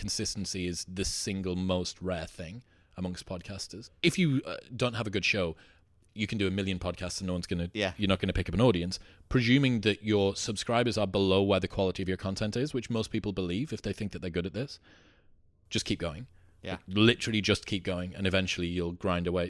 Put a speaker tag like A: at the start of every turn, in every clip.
A: consistency is the single most rare thing amongst podcasters. If you don't have a good show, you can do 1 million podcasts and no one's going to, you're not going to pick up an audience. Presuming that your subscribers are below where the quality of your content is, which most people believe if they think that they're good at this, just keep going.
B: Yeah.
A: Like, literally just keep going, and eventually you'll grind away.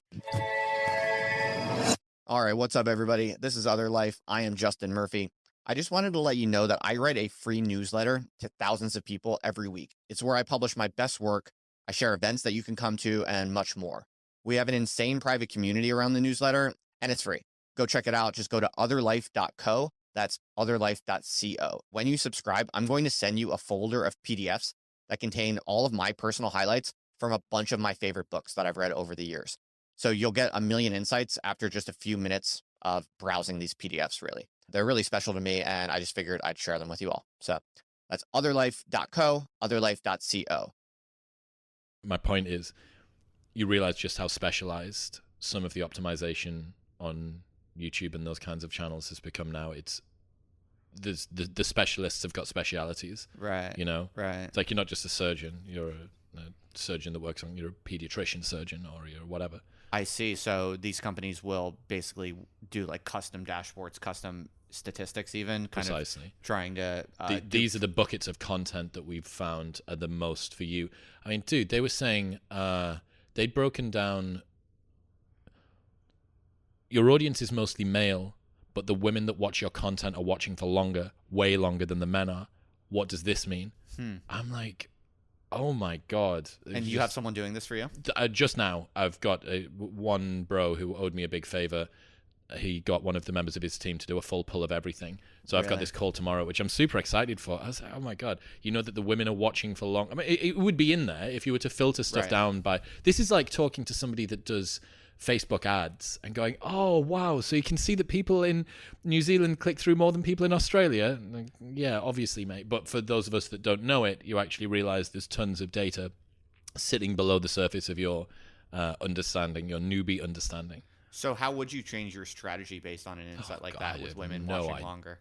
C: All right, what's up, everybody? This is Other Life. I am Justin Murphy. I just wanted to let you know that I write a free newsletter to thousands of people every week. It's where I publish my best work, I share events that you can come to, and much more. We have an insane private community around the newsletter, and it's free. Go check it out. Just go to otherlife.co. That's otherlife.co. When you subscribe, I'm going to send you a folder of PDFs that contain all of my personal highlights from a bunch of my favorite books that I've read over the years. So you'll get a million insights after just a few minutes of browsing these PDFs, really. They're really special to me, and I just figured I'd share them with you all. So that's otherlife.co, otherlife.co.
A: My point is, you realize just how specialized some of the optimization on YouTube and those kinds of channels has become now. It's the specialists have got specialities,
B: right?
A: You know,
B: right.
A: It's like you're not just a surgeon; you're a surgeon that works on. You're a pediatrician surgeon, or you're whatever.
B: I see. So these companies will basically do like custom dashboards, custom statistics, even kind
A: Precisely.
B: of trying to.
A: These are the buckets of content that we've found are the most for you. I mean, dude, they were saying. They'd broken down, your audience is mostly male, but the women that watch your content are watching for longer, way longer than the men are. What does this mean? I'm like, oh my God.
B: And you have someone doing this for you?
A: Just now, I've got one bro who owed me a big favor. He got one of the members of his team to do a full pull of everything. So I've got this call tomorrow, which I'm super excited for. I was like, oh my God, you know that the women are watching for long. I mean, it would be in there if you were to filter stuff down by, this is like talking to somebody that does Facebook ads and going, oh, wow. So you can see that people in New Zealand click through more than people in Australia. Like, yeah, obviously, mate. But for those of us that don't know it, you actually realize there's tons of data sitting below the surface of your understanding, your newbie understanding.
B: So how would you change your strategy based on an insight like that with women watching longer?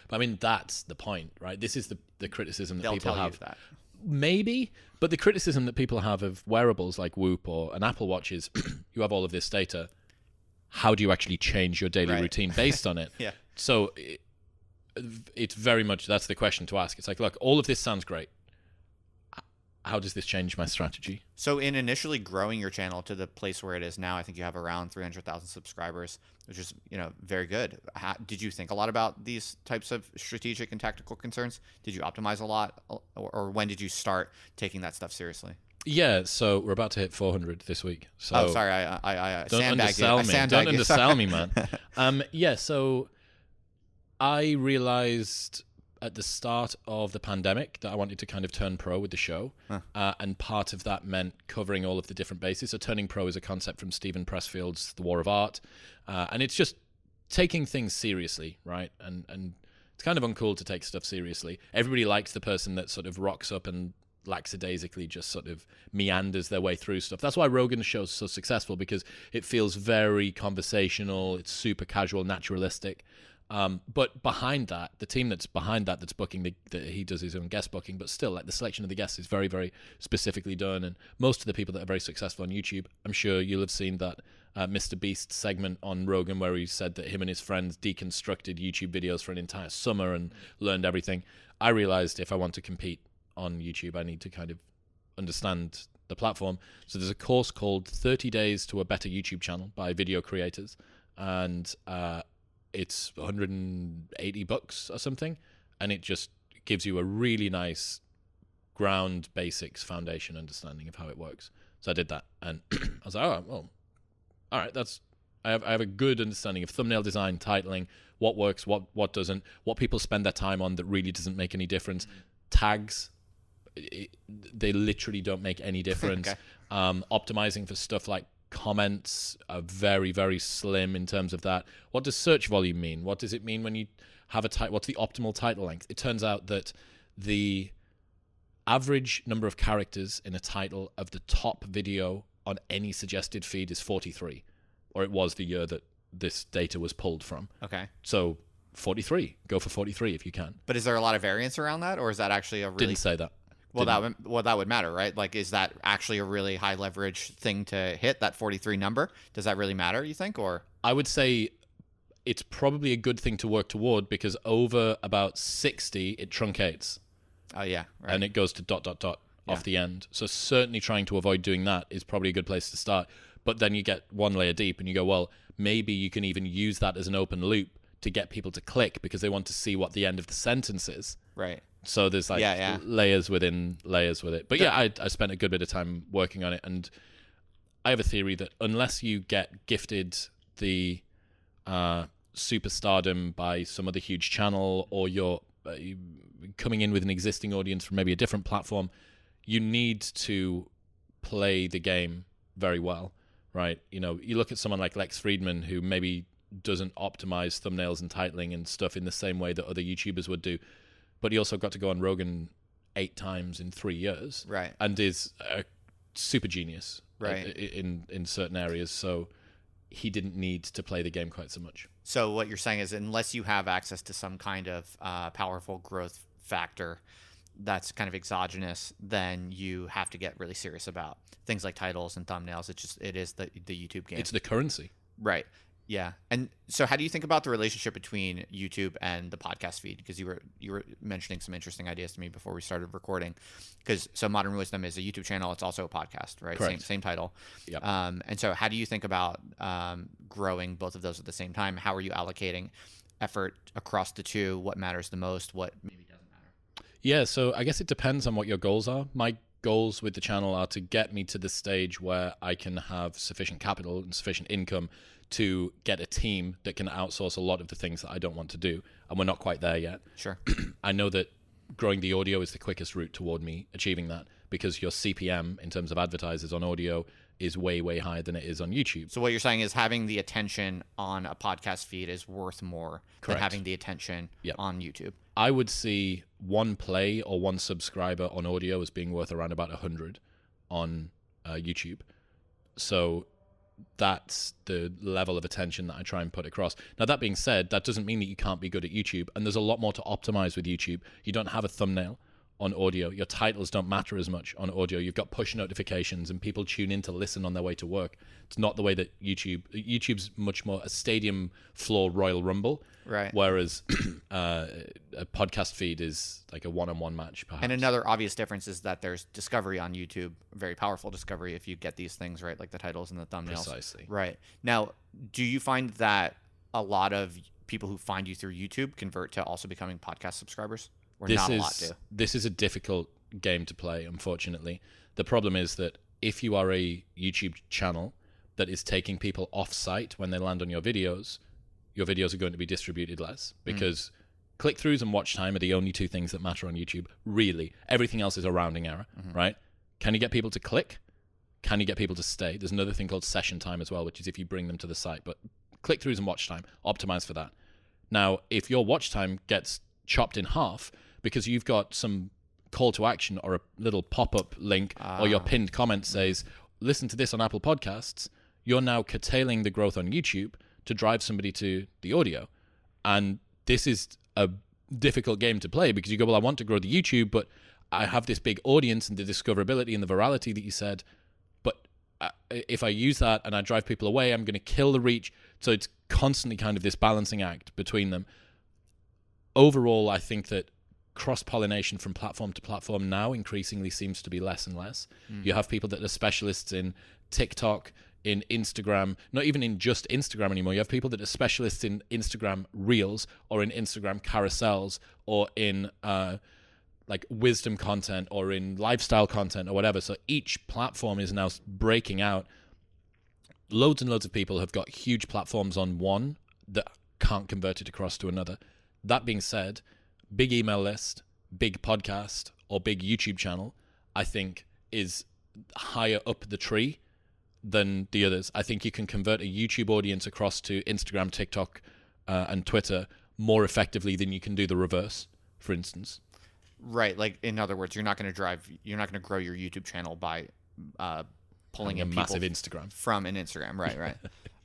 A: But I mean, that's the point, right? This is the criticism that people have.
B: That.
A: Maybe, but the criticism that people have of wearables like Whoop or an Apple Watch is you have all of this data. How do you actually change your daily routine based on it?
B: Yeah.
A: So it's very much, that's the question to ask. It's like, look, all of this sounds great. How does this change my strategy?
B: So in initially growing your channel to the place where it is now, I think you have around 300,000 subscribers, which is, very good. Did you think a lot about these types of strategic and tactical concerns? Did you optimize a lot, or when did you start taking that stuff seriously?
A: Yeah, so we're about to hit 400 this week. So
B: sorry, I
A: don't
B: sandbagged you.
A: undersell me. Don't undersell me, man. Yeah, so I realized at the start of the pandemic that I wanted to kind of turn pro with the show. And part of that meant covering all of the different bases. So turning pro is a concept from Stephen Pressfield's The War of Art. And it's just taking things seriously, right? And it's kind of uncool to take stuff seriously. Everybody likes the person that sort of rocks up and lackadaisically just sort of meanders their way through stuff. That's why Rogan's show is so successful, because it feels very conversational. It's super casual, naturalistic. But behind that, the team that's behind that's booking, he does his own guest booking, but still, like, the selection of the guests is very, very specifically done. And most of the people that are very successful on YouTube, I'm sure you'll have seen that Mr. Beast segment on Rogan where he said that him and his friends deconstructed YouTube videos for an entire summer and learned everything. I realized if I want to compete on YouTube, I need to kind of understand the platform. So there's a course called 30 Days to a Better YouTube Channel by video creators. And it's $180 or something, and it just gives you a really nice ground basics foundation understanding of how it works. So I did that, and I was like, oh, well, all right, I have a good understanding of thumbnail design, titling, what works, what doesn't, what people spend their time on that really doesn't make any difference. Tags, they literally don't make any difference.
B: Okay.
A: Optimizing for stuff like comments are very, very slim in terms of that. What does search volume mean? What does it mean when you have a title? What's the optimal title length? It turns out that the average number of characters in a title of the top video on any suggested feed is 43, or it was the year that this data was pulled from.
B: Okay.
A: So 43, go for 43 if you can.
B: But is there a lot of variance around that, or is that actually a really...
A: Didn't say that.
B: Well, that would matter, right? Like, is that actually a really high leverage thing to hit, that 43 number? Does that really matter, you think? Or
A: I would say it's probably a good thing to work toward, because over about 60, it truncates.
B: Oh, yeah. Right.
A: And it goes to ... off the end. So certainly trying to avoid doing that is probably a good place to start. But then you get one layer deep and you go, well, maybe you can even use that as an open loop to get people to click because they want to see what the end of the sentence is.
B: Right.
A: So there's like layers within layers with it. But yeah, I spent a good bit of time working on it. And I have a theory that unless you get gifted the superstardom by some other huge channel, or you're coming in with an existing audience from maybe a different platform, you need to play the game very well, right? You know, you look at someone like Lex Friedman, who maybe doesn't optimize thumbnails and titling and stuff in the same way that other YouTubers would do, but he also got to go on Rogan 8 times in 3 years,
B: right?
A: And is a super genius,
B: right,
A: in certain areas. So he didn't need to play the game quite so much.
B: So what you're saying is, unless you have access to some kind of powerful growth factor that's kind of exogenous, then you have to get really serious about things like titles and thumbnails. It is the YouTube game.
A: It's the currency.
B: Right. Yeah. And so how do you think about the relationship between YouTube and the podcast feed? Because you were mentioning some interesting ideas to me before we started recording. So Modern Wisdom is a YouTube channel. It's also a podcast, right?
A: Correct.
B: Same title.
A: Yep.
B: And so how do you think about growing both of those at the same time? How are you allocating effort across the two? What matters the most? What maybe doesn't matter?
A: Yeah, so I guess it depends on what your goals are. My goals with the channel are to get me to the stage where I can have sufficient capital and sufficient income to get a team that can outsource a lot of the things that I don't want to do. And we're not quite there yet.
B: Sure.
A: I know that growing the audio is the quickest route toward me achieving that, because your CPM in terms of advertisers on audio is way, way higher than it is on YouTube.
B: So what you're saying is having the attention on a podcast feed is worth more than having the attention on YouTube.
A: I would see one play or one subscriber on audio as being worth around about 100 on YouTube. So that's the level of attention that I try and put across. Now, that being said, that doesn't mean that you can't be good at YouTube, and there's a lot more to optimize with YouTube. You don't have a thumbnail on audio. Your titles don't matter as much on audio. You've got push notifications and people tune in to listen on their way to work. It's not the way that YouTube's much more a stadium floor Royal Rumble.
B: Right.
A: Whereas a podcast feed is like a one-on-one match, perhaps.
B: And another obvious difference is that there's discovery on YouTube, very powerful discovery if you get these things right, like the titles and the thumbnails.
A: Precisely.
B: Right. Now, do you find that a lot of people who find you through YouTube convert to also becoming podcast subscribers? Or not a lot do?
A: This is a difficult game to play, unfortunately. The problem is that if you are a YouTube channel that is taking people off-site when they land on your videos are going to be distributed less, because click-throughs and watch time are the only two things that matter on YouTube, really. Everything else is a rounding error, right? Can you get people to click? Can you get people to stay? There's another thing called session time as well, which is if you bring them to the site. But click-throughs and watch time, optimize for that. Now, if your watch time gets chopped in half because you've got some call to action or a little pop-up link or your pinned comment says, listen to this on Apple Podcasts, you're now curtailing the growth on YouTube to drive somebody to the audio. And this is a difficult game to play, because you go, well, I want to grow the YouTube, but I have this big audience and the discoverability and the virality that you said, but if I use that and I drive people away, I'm going to kill the reach. So it's constantly kind of this balancing act between them. Overall, I think that cross-pollination from platform to platform now increasingly seems to be less and less. You have people that are specialists in TikTok, in Instagram, not even in just Instagram anymore. You have people that are specialists in Instagram Reels or in Instagram carousels or in like wisdom content or in lifestyle content or whatever. So each platform is now breaking out. Loads and loads of people have got huge platforms on one that can't convert it across to another. That being said, big email list, big podcast, or big YouTube channel, I think is higher up the tree than the others. I think you can convert a YouTube audience across to Instagram, TikTok, and Twitter more effectively than you can do the reverse, for instance.
B: Right. Like, in other words, you're not going to grow your YouTube channel by pulling in people
A: massive Instagram
B: from an Instagram. Right.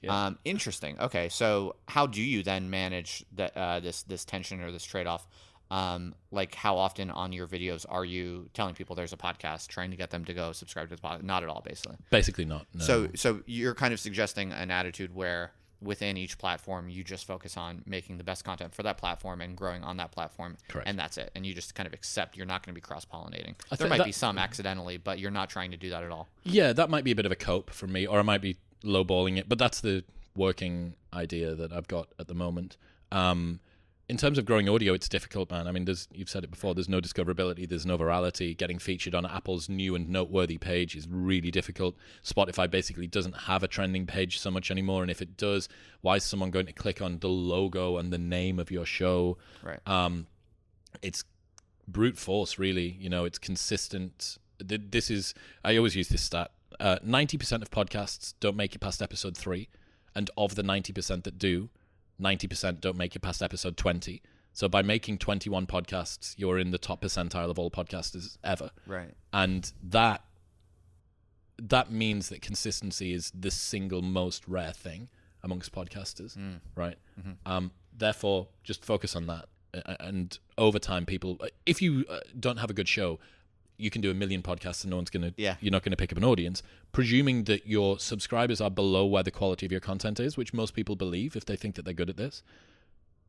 A: Yeah.
B: Interesting. Okay. So how do you then manage that this tension or this trade-off Like how often on your videos are you telling people there's a podcast, trying to get them to go subscribe to the podcast? Not at all, basically.
A: Basically not. No.
B: So you're kind of suggesting an attitude where within each platform, you just focus on making the best content for that platform and growing on that platform.
A: Correct.
B: And that's it. And you just kind of accept you're not going to be cross-pollinating. There might be some accidentally, but you're not trying to do that at all.
A: Yeah, that might be a bit of a cope for me, or I might be lowballing it, but that's the working idea that I've got at the moment. In terms of growing audio, it's difficult, man. I mean, you've said it before, there's no discoverability, there's no virality. Getting featured on Apple's new and noteworthy page is really difficult. Spotify basically doesn't have a trending page so much anymore, and if it does, why is someone going to click on the logo and the name of your show?
B: Right.
A: It's brute force, really. It's consistent. I always use this stat. 90% of podcasts don't make it past episode 3, and of the 90% that do, 90% don't make it past episode 20. So by making 21 podcasts, you're in the top percentile of all podcasters ever.
B: Right.
A: And that means that consistency is the single most rare thing amongst podcasters, right? Mm-hmm. Therefore, just focus on that. And over time, people, if you don't have a good show, you can do 1 million podcasts and no one's you're not going to pick up an audience. Presuming that your subscribers are below where the quality of your content is, which most people believe if they think that they're good at this,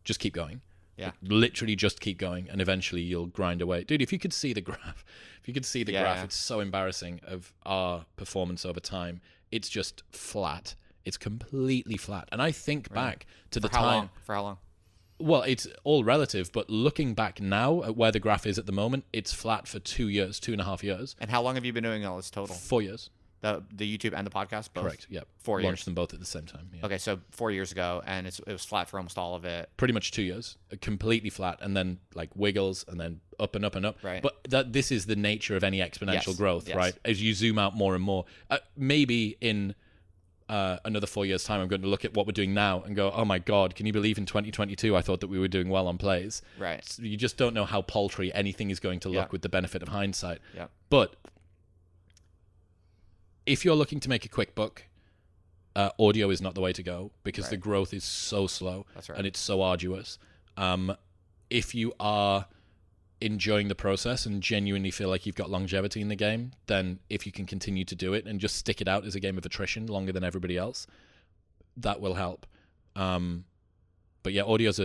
A: just keep going.
B: Yeah.
A: Like, literally just keep going, and eventually you'll grind away. Dude, if you could see the graph, it's so embarrassing of our performance over time. It's just flat. It's completely flat. And I think back to the time.
B: For how long?
A: Well, it's all relative, but looking back now at where the graph is at the moment, it's flat for 2.5 years.
B: And how long have you been doing all this total?
A: 4 years.
B: The YouTube and the podcast, both?
A: Correct, yeah.
B: 4 years.
A: Launched them both at the same time. Yeah.
B: Okay, so 4 years ago, and it was flat for almost all of it.
A: Pretty much 2 years, completely flat, and then like wiggles, and then up and up and up.
B: Right.
A: But this is the nature of any exponential growth, right? As you zoom out more and more, maybe in another 4 years' time, I'm going to look at what we're doing now and go, oh my God, can you believe in 2022 I thought that we were doing well on plays?
B: Right.
A: So you just don't know how paltry anything is going to look with the benefit of hindsight.
B: Yeah.
A: But if you're looking to make a quick buck, audio is not the way to go because the growth is so slow.
B: That's right.
A: And it's so arduous. If you are enjoying the process and genuinely feel like you've got longevity in the game, then if you can continue to do it and just stick it out as a game of attrition longer than everybody else, that will help. But yeah, audio's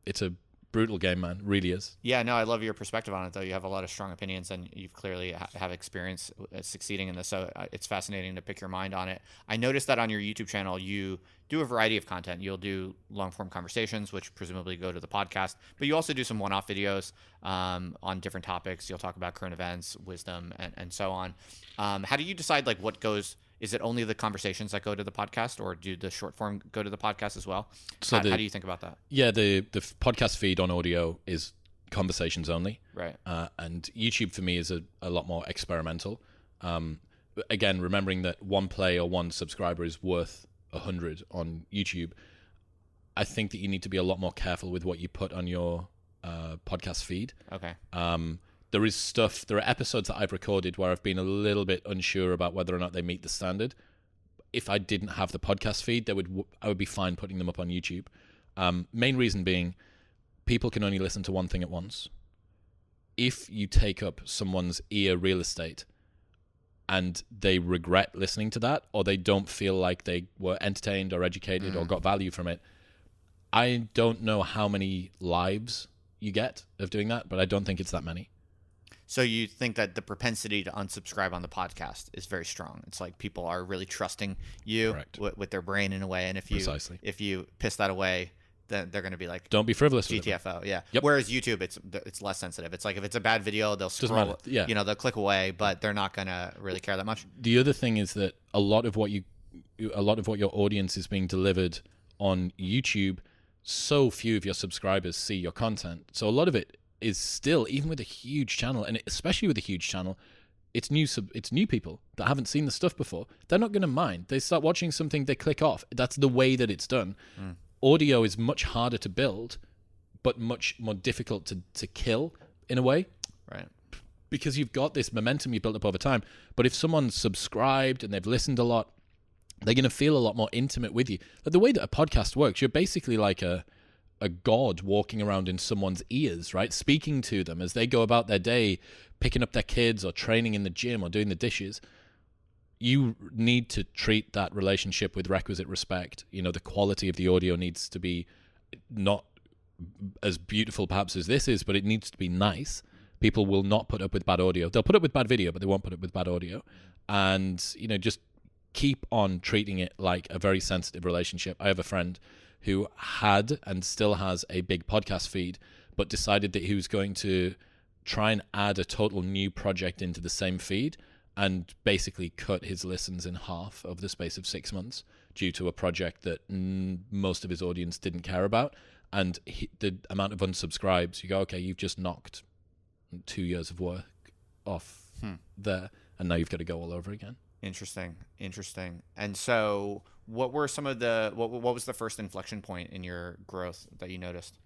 A: it's a brutal game, man. Really is.
B: Yeah, no, I love your perspective on it, though. You have a lot of strong opinions, and you've clearly have experience succeeding in this, so it's fascinating to pick your mind on it. I noticed that on your YouTube channel, you do a variety of content. You'll do long-form conversations, which presumably go to the podcast, but you also do some one-off videos on different topics. You'll talk about current events, wisdom, and so on. How do you decide, like, what goes... Is it only the conversations that go to the podcast, or do the short form go to the podcast as well? So how do you think about that?
A: Yeah, the podcast feed on audio is conversations only.
B: Right.
A: And YouTube for me is a lot more experimental. Again, remembering that one play or one subscriber is worth 100 on YouTube, I think that you need to be a lot more careful with what you put on your podcast feed.
B: Okay.
A: There are episodes that I've recorded where I've been a little bit unsure about whether or not they meet the standard. If I didn't have the podcast feed, I would be fine putting them up on YouTube. Main reason being, people can only listen to one thing at once. If you take up someone's ear real estate and they regret listening to that, or they don't feel like they were entertained or educated or got value from it, I don't know how many lives you get of doing that, but I don't think it's that many.
B: So you think that the propensity to unsubscribe on the podcast is very strong. It's like people are really trusting you with their brain in a way. And if you piss that away, then they're going to be like,
A: don't be frivolous with
B: GTFO. Yeah.
A: Yep.
B: Whereas YouTube, it's less sensitive. It's like if it's a bad video, they'll scroll, they'll click away, but they're not going to really care that much.
A: The other thing is that a lot of what your audience is being delivered on YouTube, so few of your subscribers see your content. So a lot of it is still, even with a huge channel, and especially with a huge channel, it's new people that haven't seen the stuff before. They're not going to mind. They start watching something, they click off. That's the way that it's done. Audio is much harder to build, but much more difficult to kill in a way.
B: Right.
A: Because you've got this momentum you built up over time. But if someone's subscribed and they've listened a lot, they're going to feel a lot more intimate with you. Like the way that a podcast works, you're basically like a a god walking around in someone's ears, right? Speaking to them as they go about their day, picking up their kids or training in the gym or doing the dishes. You need to treat that relationship with requisite respect. The quality of the audio needs to be not as beautiful perhaps as this is, but it needs to be nice. People will not put up with bad audio. They'll put up with bad video, but they won't put up with bad audio. And, just keep on treating it like a very sensitive relationship. I have a friend who had and still has a big podcast feed, but decided that he was going to try and add a total new project into the same feed and basically cut his listens in half over the space of 6 months due to a project that most of his audience didn't care about. And the amount of unsubscribes, you go, okay, you've just knocked 2 years of work off there, and now you've got to go all over again.
B: Interesting. And so what were some of the, what was the first inflection point in your growth that you noticed?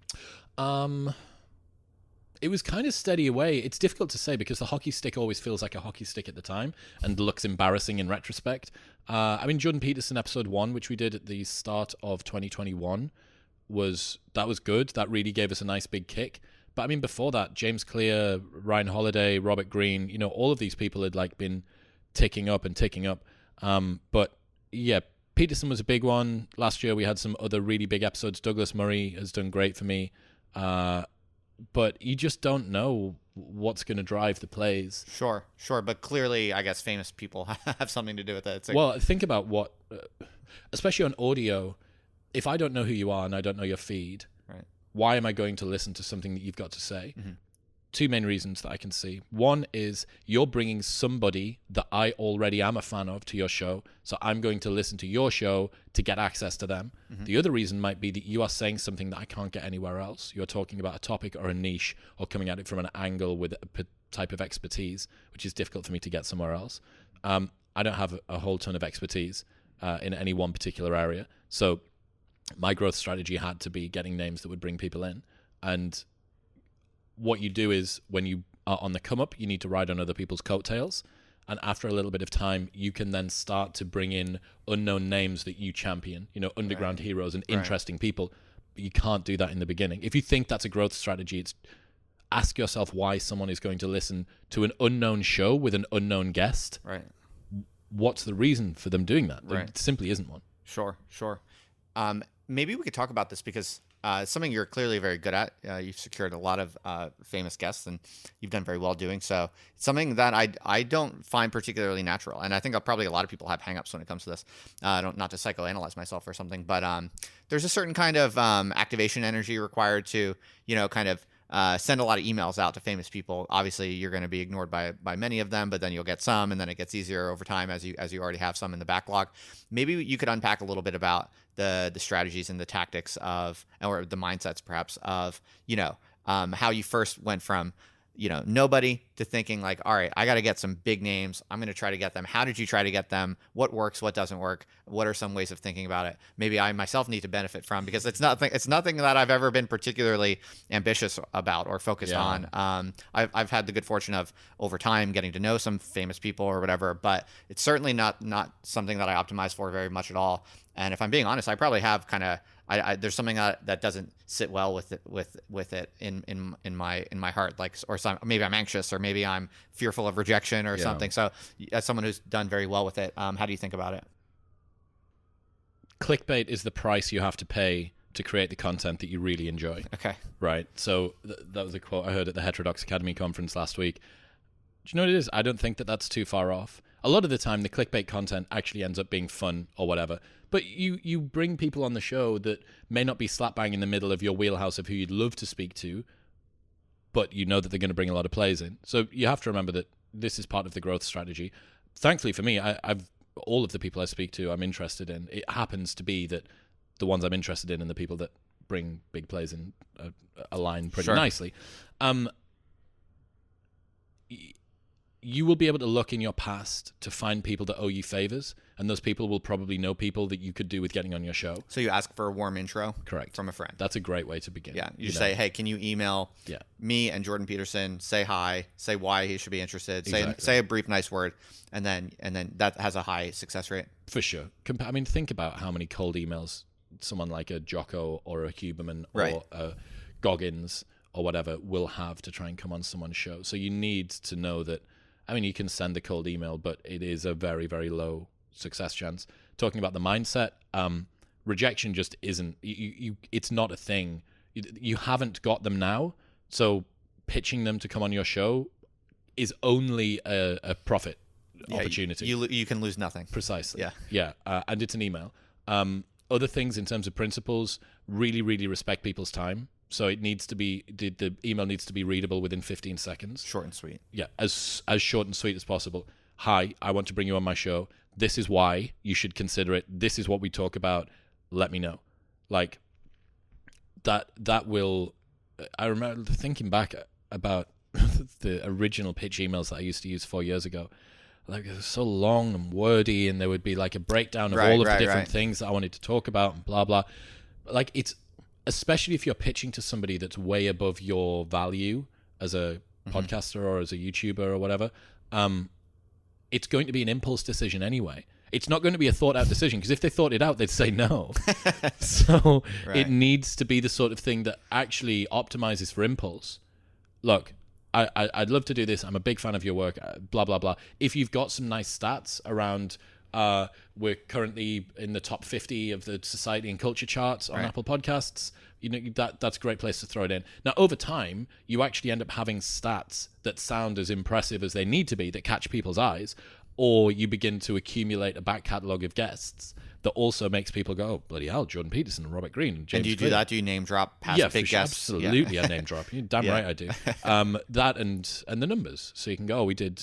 A: It was kind of steady away. It's difficult to say because the hockey stick always feels like a hockey stick at the time and looks embarrassing in retrospect. Jordan Peterson episode 1, which we did at the start of 2021, was good. That really gave us a nice big kick. But before that, James Clear, Ryan Holiday, Robert Greene, all of these people had been ticking up. But yeah, Peterson was a big one. Last year we had some other really big episodes. Douglas Murray has done great for me. But you just don't know what's going to drive the plays.
B: Sure. But clearly, I guess famous people have something to do with it.
A: Well, think about what, especially on audio, if I don't know who you are and I don't know your feed,
B: right,
A: why am I going to listen to something that you've got to say?
B: Mm-hmm.
A: Two main reasons that I can see. One is you're bringing somebody that I already am a fan of to your show, so I'm going to listen to your show to get access to them. Mm-hmm. The other reason might be that you are saying something that I can't get anywhere else. You're talking about a topic or a niche or coming at it from an angle with a type of expertise, which is difficult for me to get somewhere else. I don't have a whole ton of expertise in any one particular area, so my growth strategy had to be getting names that would bring people in. And what you do is when you are on the come up, you need to ride on other people's coattails. And after a little bit of time, you can then start to bring in unknown names that you champion, underground heroes and interesting people. But you can't do that in the beginning. If you think that's a growth strategy, it's ask yourself why someone is going to listen to an unknown show with an unknown guest.
B: Right.
A: What's the reason for them doing that?
B: Right.
A: There simply isn't one.
B: Sure. Maybe we could talk about this because something you're clearly very good at. You've secured a lot of famous guests, and you've done very well doing so. It's something that I don't find particularly natural, and I think probably a lot of people have hangups when it comes to this. Not to psychoanalyze myself or something, but there's a certain kind of activation energy required to, kind of send a lot of emails out to famous people. Obviously, you're going to be ignored by many of them, but then you'll get some, and then it gets easier over time as you already have some in the backlog. Maybe you could unpack a little bit about the strategies and the tactics of, or the mindsets perhaps of, how you first went from, nobody to thinking like, all right, I got to get some big names. I'm going to try to get them. How did you try to get them? What works? What doesn't work? What are some ways of thinking about it? Maybe I myself need to benefit from, because it's nothing that I've ever been particularly ambitious about or focused on. I've had the good fortune of over time getting to know some famous people or whatever, but it's certainly not something that I optimize for very much at all. And if I'm being honest, I probably have kind of, there's something that doesn't sit well with it in my heart, like, or maybe I'm anxious, or maybe I'm fearful of rejection or something. So as someone who's done very well with it, how do you think about it?
A: Clickbait is the price you have to pay to create the content that you really enjoy.
B: Okay.
A: Right. So that was a quote I heard at the Heterodox Academy conference last week. Do you know what it is? I don't think that that's too far off. A lot of the time, the clickbait content actually ends up being fun or whatever. But you bring people on the show that may not be slap bang in the middle of your wheelhouse of who you'd love to speak to, but you know that they're going to bring a lot of plays in. So you have to remember that this is part of the growth strategy. Thankfully for me, I've all of the people I speak to, I'm interested in. It happens to be that the ones I'm interested in and the people that bring big plays in align pretty nicely. You will be able to look in your past to find people that owe you favors, and those people will probably know people that you could do with getting on your show.
B: So you ask for a warm intro?
A: Correct.
B: From a friend.
A: That's a great way to begin.
B: Yeah. You say, hey, can you email me and Jordan Peterson, say hi, say why he should be interested, say a brief, nice word, and then that has a high success rate?
A: For sure. Think about how many cold emails someone like a Jocko or a Huberman
B: Right.
A: or a Goggins or whatever will have to try and come on someone's show. So you need to know that, I mean, you can send a cold email, but it is a very, very low success chance. Talking about the mindset, rejection just isn't, it's not a thing. You haven't got them now, so pitching them to come on your show is only a profit opportunity.
B: You can lose nothing.
A: Precisely.
B: Yeah.
A: Yeah. And it's an email. Other things in terms of principles, really, really respect people's time. So it needs to be, the email needs to be readable within 15 seconds.
B: Short and sweet.
A: Yeah, as short and sweet as possible. Hi, I want to bring you on my show. This is why you should consider it. This is what we talk about. Let me know. Like, that will... I remember thinking back about the original pitch emails that I used to use 4 years ago. Like, it was so long and wordy, and there would be like a breakdown of all of the different things that I wanted to talk about and blah, blah. Like, it's... especially if you're pitching to somebody that's way above your value as a podcaster or as a YouTuber or whatever, it's going to be an impulse decision anyway. It's not going to be a thought out decision, because if they thought it out, they'd say no. So it needs to be the sort of thing that actually optimizes for impulse. Look, I'd love to do this. I'm a big fan of your work, blah, blah, blah. If you've got some nice stats around... we're currently in the top 50 of the society and culture charts on Apple Podcasts. You know, that's a great place to throw it in. Now, over time, you actually end up having stats that sound as impressive as they need to be, that catch people's eyes, or you begin to accumulate a back catalogue of guests that also makes people go, oh, bloody hell, Jordan Peterson and Robert Greene and James
B: And do you do that? Do you name drop past big guests?
A: Absolutely, I name drop. You're damn right I do. That and the numbers. So you can go, oh, we did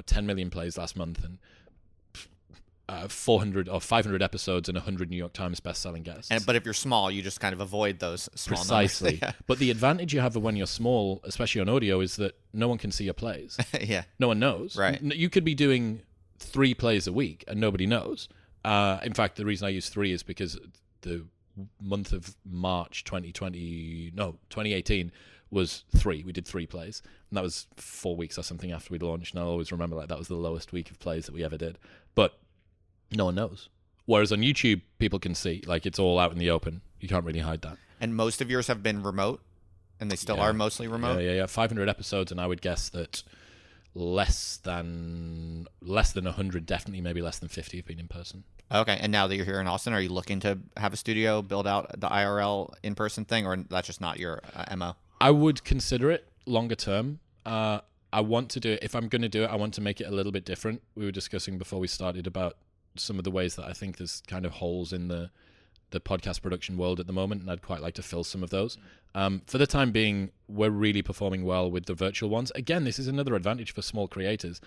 A: 10 million plays last month and 400 or 500 episodes and 100 New York Times best-selling guests.
B: But if you're small, you just kind of avoid those small
A: Precisely.
B: numbers.
A: But the advantage you have when you're small, especially on audio, is that no one can see your plays.
B: Yeah.
A: No one knows.
B: Right.
A: You could be doing 3 plays a week and nobody knows. In fact, the reason I use 3 is because the month of March 2018 was 3. We did 3 plays. And that was 4 weeks or something after we'd launched. And I'll always remember that was the lowest week of plays that we ever did. But no one knows. Whereas on YouTube, people can see. Like, it's all out in the open. You can't really hide that.
B: And most of yours have been remote? And they still are mostly remote?
A: Yeah. 500 episodes, and I would guess that less than 100, definitely maybe less than 50 have been in person.
B: Okay. And now that you're here in Austin, are you looking to have a studio, build out the IRL in-person thing, or that's just not your MO?
A: I would consider it longer term. I want to do it. If I'm going to do it, I want to make it a little bit different. We were discussing before we started about some of the ways that I think there's kind of holes in the podcast production world at the moment, and I'd quite like to fill some of those. For the time being, we're really performing well with the virtual ones. Again, this is another advantage for small creators.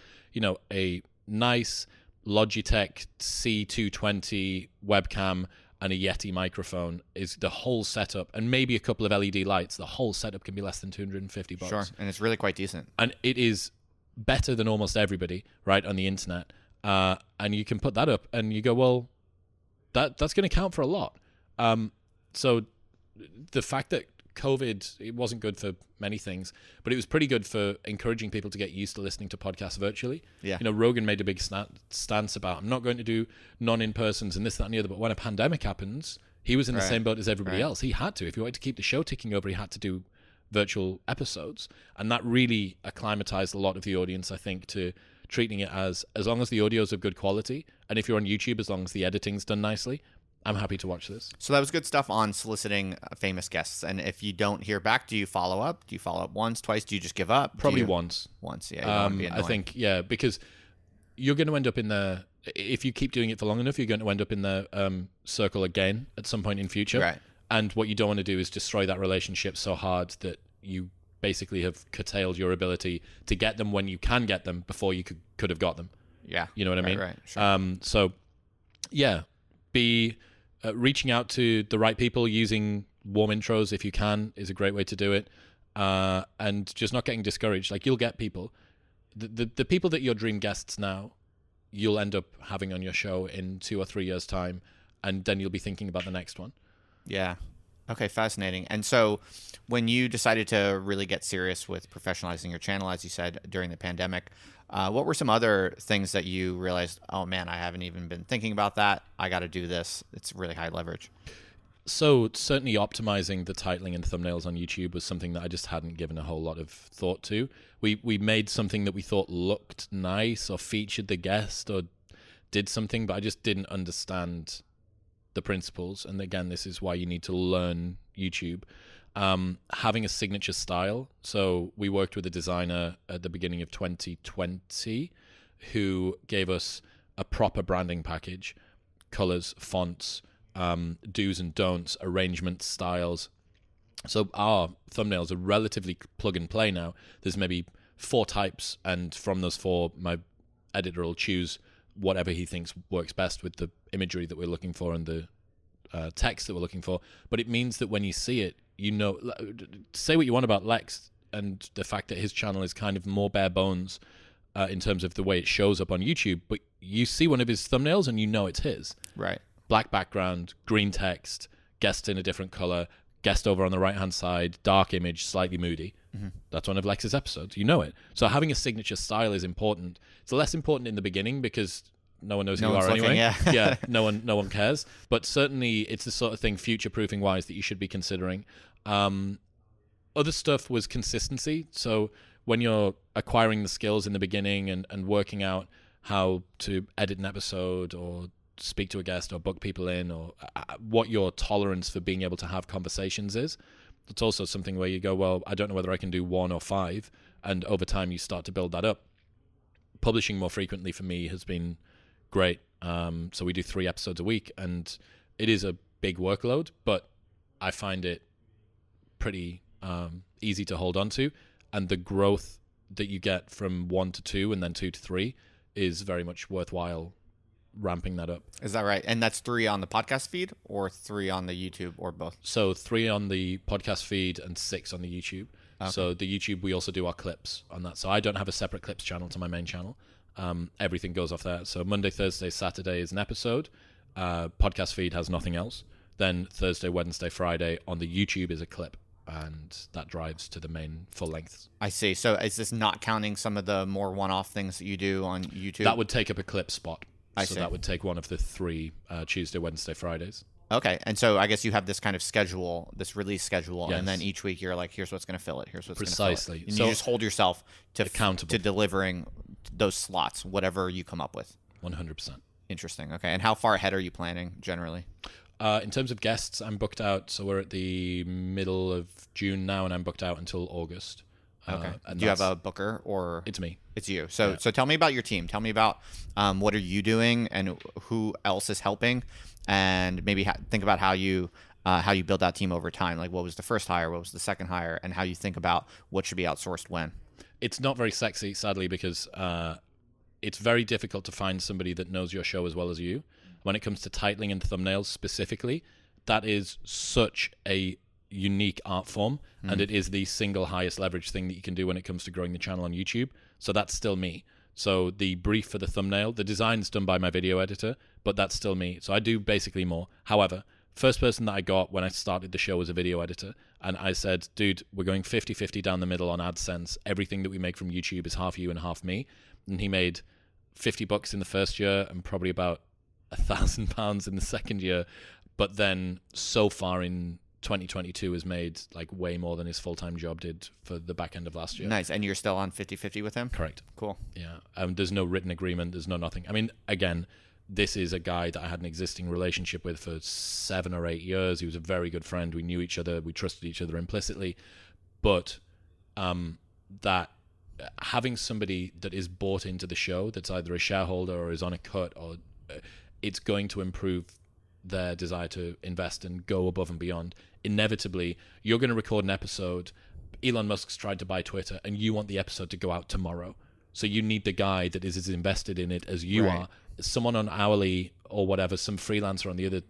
A: A nice Logitech C220 webcam and a Yeti microphone is the whole setup, and maybe a couple of LED lights. The whole setup can be less than $250.
B: Sure, and it's really quite decent.
A: And it is better than almost everybody, right, on the internet. And you can put that up and you go, well, that's going to count for a lot. So the fact that COVID, it wasn't good for many things, but it was pretty good for encouraging people to get used to listening to podcasts virtually.
B: Yeah.
A: Rogan made a big stance about, I'm not going to do non-in-persons and this, that, and the other. But when a pandemic happens, he was in the same boat as everybody else. He had to. If he wanted to keep the show ticking over, he had to do virtual episodes. And that really acclimatized a lot of the audience, I think, to treating it as long as the audio is of good quality, and if you're on YouTube, as long as the editing's done nicely, I'm happy to watch this.
B: So that was good stuff on soliciting famous guests. And if you don't hear back, do you follow up? Do you follow up once, twice? Do you just give up?
A: Probably once.
B: Once, yeah. You don't wanna be annoying.
A: I think, because you're going to end up in the... If you keep doing it for long enough, you're going to end up in the circle again at some point in future.
B: Right.
A: And what you don't want to do is destroy that relationship so hard that you basically have curtailed your ability to get them when you can get them before you could have got them.
B: Yeah.
A: You know what I mean?
B: Right, sure.
A: So, yeah, be reaching out to the right people, using warm intros if you can is a great way to do it, and just not getting discouraged. Like, you'll get people. The people that your dream guests now, you'll end up having on your show in 2 or 3 years' time, and then you'll be thinking about the next one.
B: Yeah. Okay, fascinating. And so when you decided to really get serious with professionalizing your channel, as you said, during the pandemic, what were some other things that you realized, oh man, I haven't even been thinking about that. I got to do this. It's really high leverage.
A: So certainly optimizing the titling and thumbnails on YouTube was something that I just hadn't given a whole lot of thought to. We made something that we thought looked nice or featured the guest or did something, but I just didn't understand the principles. And again, this is why you need to learn YouTube. Having a signature style. So we worked with a designer at the beginning of 2020 who gave us a proper branding package, colors, fonts, do's and don'ts, arrangement styles. So our thumbnails are relatively plug and play now. There's maybe 4 types, and from those 4, my editor will choose whatever he thinks works best with the imagery that we're looking for and the text that we're looking for. But it means that when you see it, you know, say what you want about Lex and the fact that his channel is kind of more bare bones in terms of the way it shows up on YouTube, but you see one of his thumbnails and you know it's his.
B: Right.
A: Black background, green text, guest in a different color, guest over on the right-hand side, dark image, slightly moody. That's one of Lex's episodes. You know it. So having a signature style is important. It's less important in the beginning because no one knows who you are anyway. Yeah, no one cares. But certainly it's the sort of thing future-proofing wise that you should be considering. Other stuff was consistency. So when you're acquiring the skills in the beginning and working out how to edit an episode or speak to a guest or book people in, or what your tolerance for being able to have conversations is, it's also something where you go, well, I don't know whether I can do 1 or 5, and over time you start to build that up. Publishing more frequently for me has been great. So we do 3 episodes a week, and it is a big workload, but I find it pretty easy to hold on to, and the growth that you get from 1 to 2 and then 2 to 3 is very much worthwhile ramping that up.
B: Is that right? And that's 3 on the podcast feed or 3 on the YouTube or both?
A: So 3 on the podcast feed and 6 on the YouTube. Okay. So the YouTube, we also do our clips on that. So I don't have a separate clips channel to my main channel. Everything goes off there. So Monday, Thursday, Saturday is an episode. Podcast feed has nothing else. Then Thursday, Wednesday, Friday on the YouTube is a clip. And that drives to the main full lengths.
B: I see. So is this not counting some of the more one-off things that you do on YouTube?
A: That would take up a clip spot.
B: I see.
A: That would take one of the 3 Tuesday, Wednesday, Fridays.
B: Okay. And so I guess you have this kind of schedule, this release schedule,
A: Yes.
B: and then each week you're like, here's what's going to fill it. Here's what's going to fill
A: Precisely.
B: it. And
A: So
B: you just hold yourself to
A: accountable
B: to delivering those slots, whatever you come up with.
A: 100%.
B: Interesting. Okay. And how far ahead are you planning generally?
A: In terms of guests, I'm booked out. So we're at the middle of June now, and I'm booked out until August.
B: Okay.
A: And
B: Do you have a booker or?
A: It's me.
B: It's you. So so tell me about your team. Tell me about what are you doing and who else is helping, and maybe think about how you build that team over time. Like what was the first hire, what was the second hire, and how you think about what should be outsourced when.
A: It's not very sexy, sadly, because it's very difficult to find somebody that knows your show as well as you. When it comes to titling and thumbnails specifically, that is such a unique art form, and it is the single highest leverage thing that you can do when it comes to growing the channel on YouTube. So that's still me. So the brief for the thumbnail, the design's done by my video editor, but that's still me. So I do basically more. However, first person that I got when I started the show was a video editor, and I said, dude, we're going 50-50 down the middle on AdSense. Everything that we make from YouTube is half you and half me. And he made $50 in the first year and probably about £1,000 in the second year, but then so far in 2022 has made like way more than his full-time job did for the back end of last year.
B: Nice. And you're still on 50-50 with him?
A: Correct.
B: Cool.
A: Yeah. There's no written agreement. There's no nothing. I mean, again, this is a guy that I had an existing relationship with for 7 or 8 years. He was a very good friend. We knew each other. We trusted each other implicitly. But that having somebody that is bought into the show, that's either a shareholder or is on a cut, or it's going to improve their desire to invest and go above and beyond. Inevitably, you're going to record an episode. Elon Musk's tried to buy Twitter, and you want the episode to go out tomorrow. So you need the guy that is as invested in it as you are. Someone on hourly or whatever, some freelancer on the other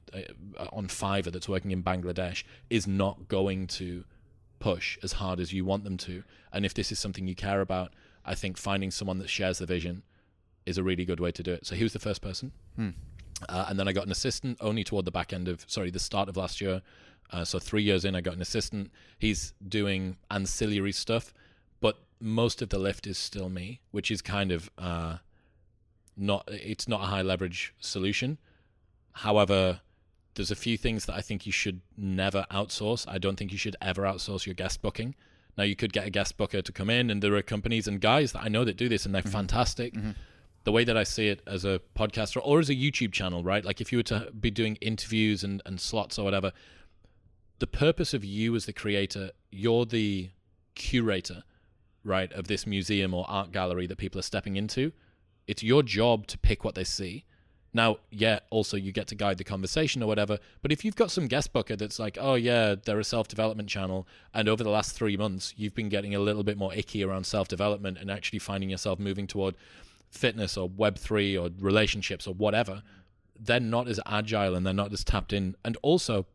A: on Fiverr that's working in Bangladesh is not going to push as hard as you want them to. And if this is something you care about, I think finding someone that shares the vision is a really good way to do it. So he was the first person. And then I got an assistant only toward the start of last year. So 3 years in, I got an assistant. He's doing ancillary stuff, but most of the lift is still me, which is kind of it's not a high leverage solution. However, there's a few things that I think you should never outsource. I don't think you should ever outsource your guest booking. Now, you could get a guest booker to come in, and there are companies and guys that I know that do this, and they're fantastic. The way that I see it as a podcaster or as a YouTube channel, right? Like if you were to be doing interviews and slots or whatever, the purpose of you as the creator, you're the curator, right, of this museum or art gallery that people are stepping into. It's your job to pick what they see. Now, yeah, also you get to guide the conversation or whatever, but if you've got some guest booker that's like, oh yeah, they're a self-development channel, and over the last 3 months, you've been getting a little bit more icky around self-development and actually finding yourself moving toward fitness or Web3 or relationships or whatever, they're not as agile and they're not as tapped in. And also,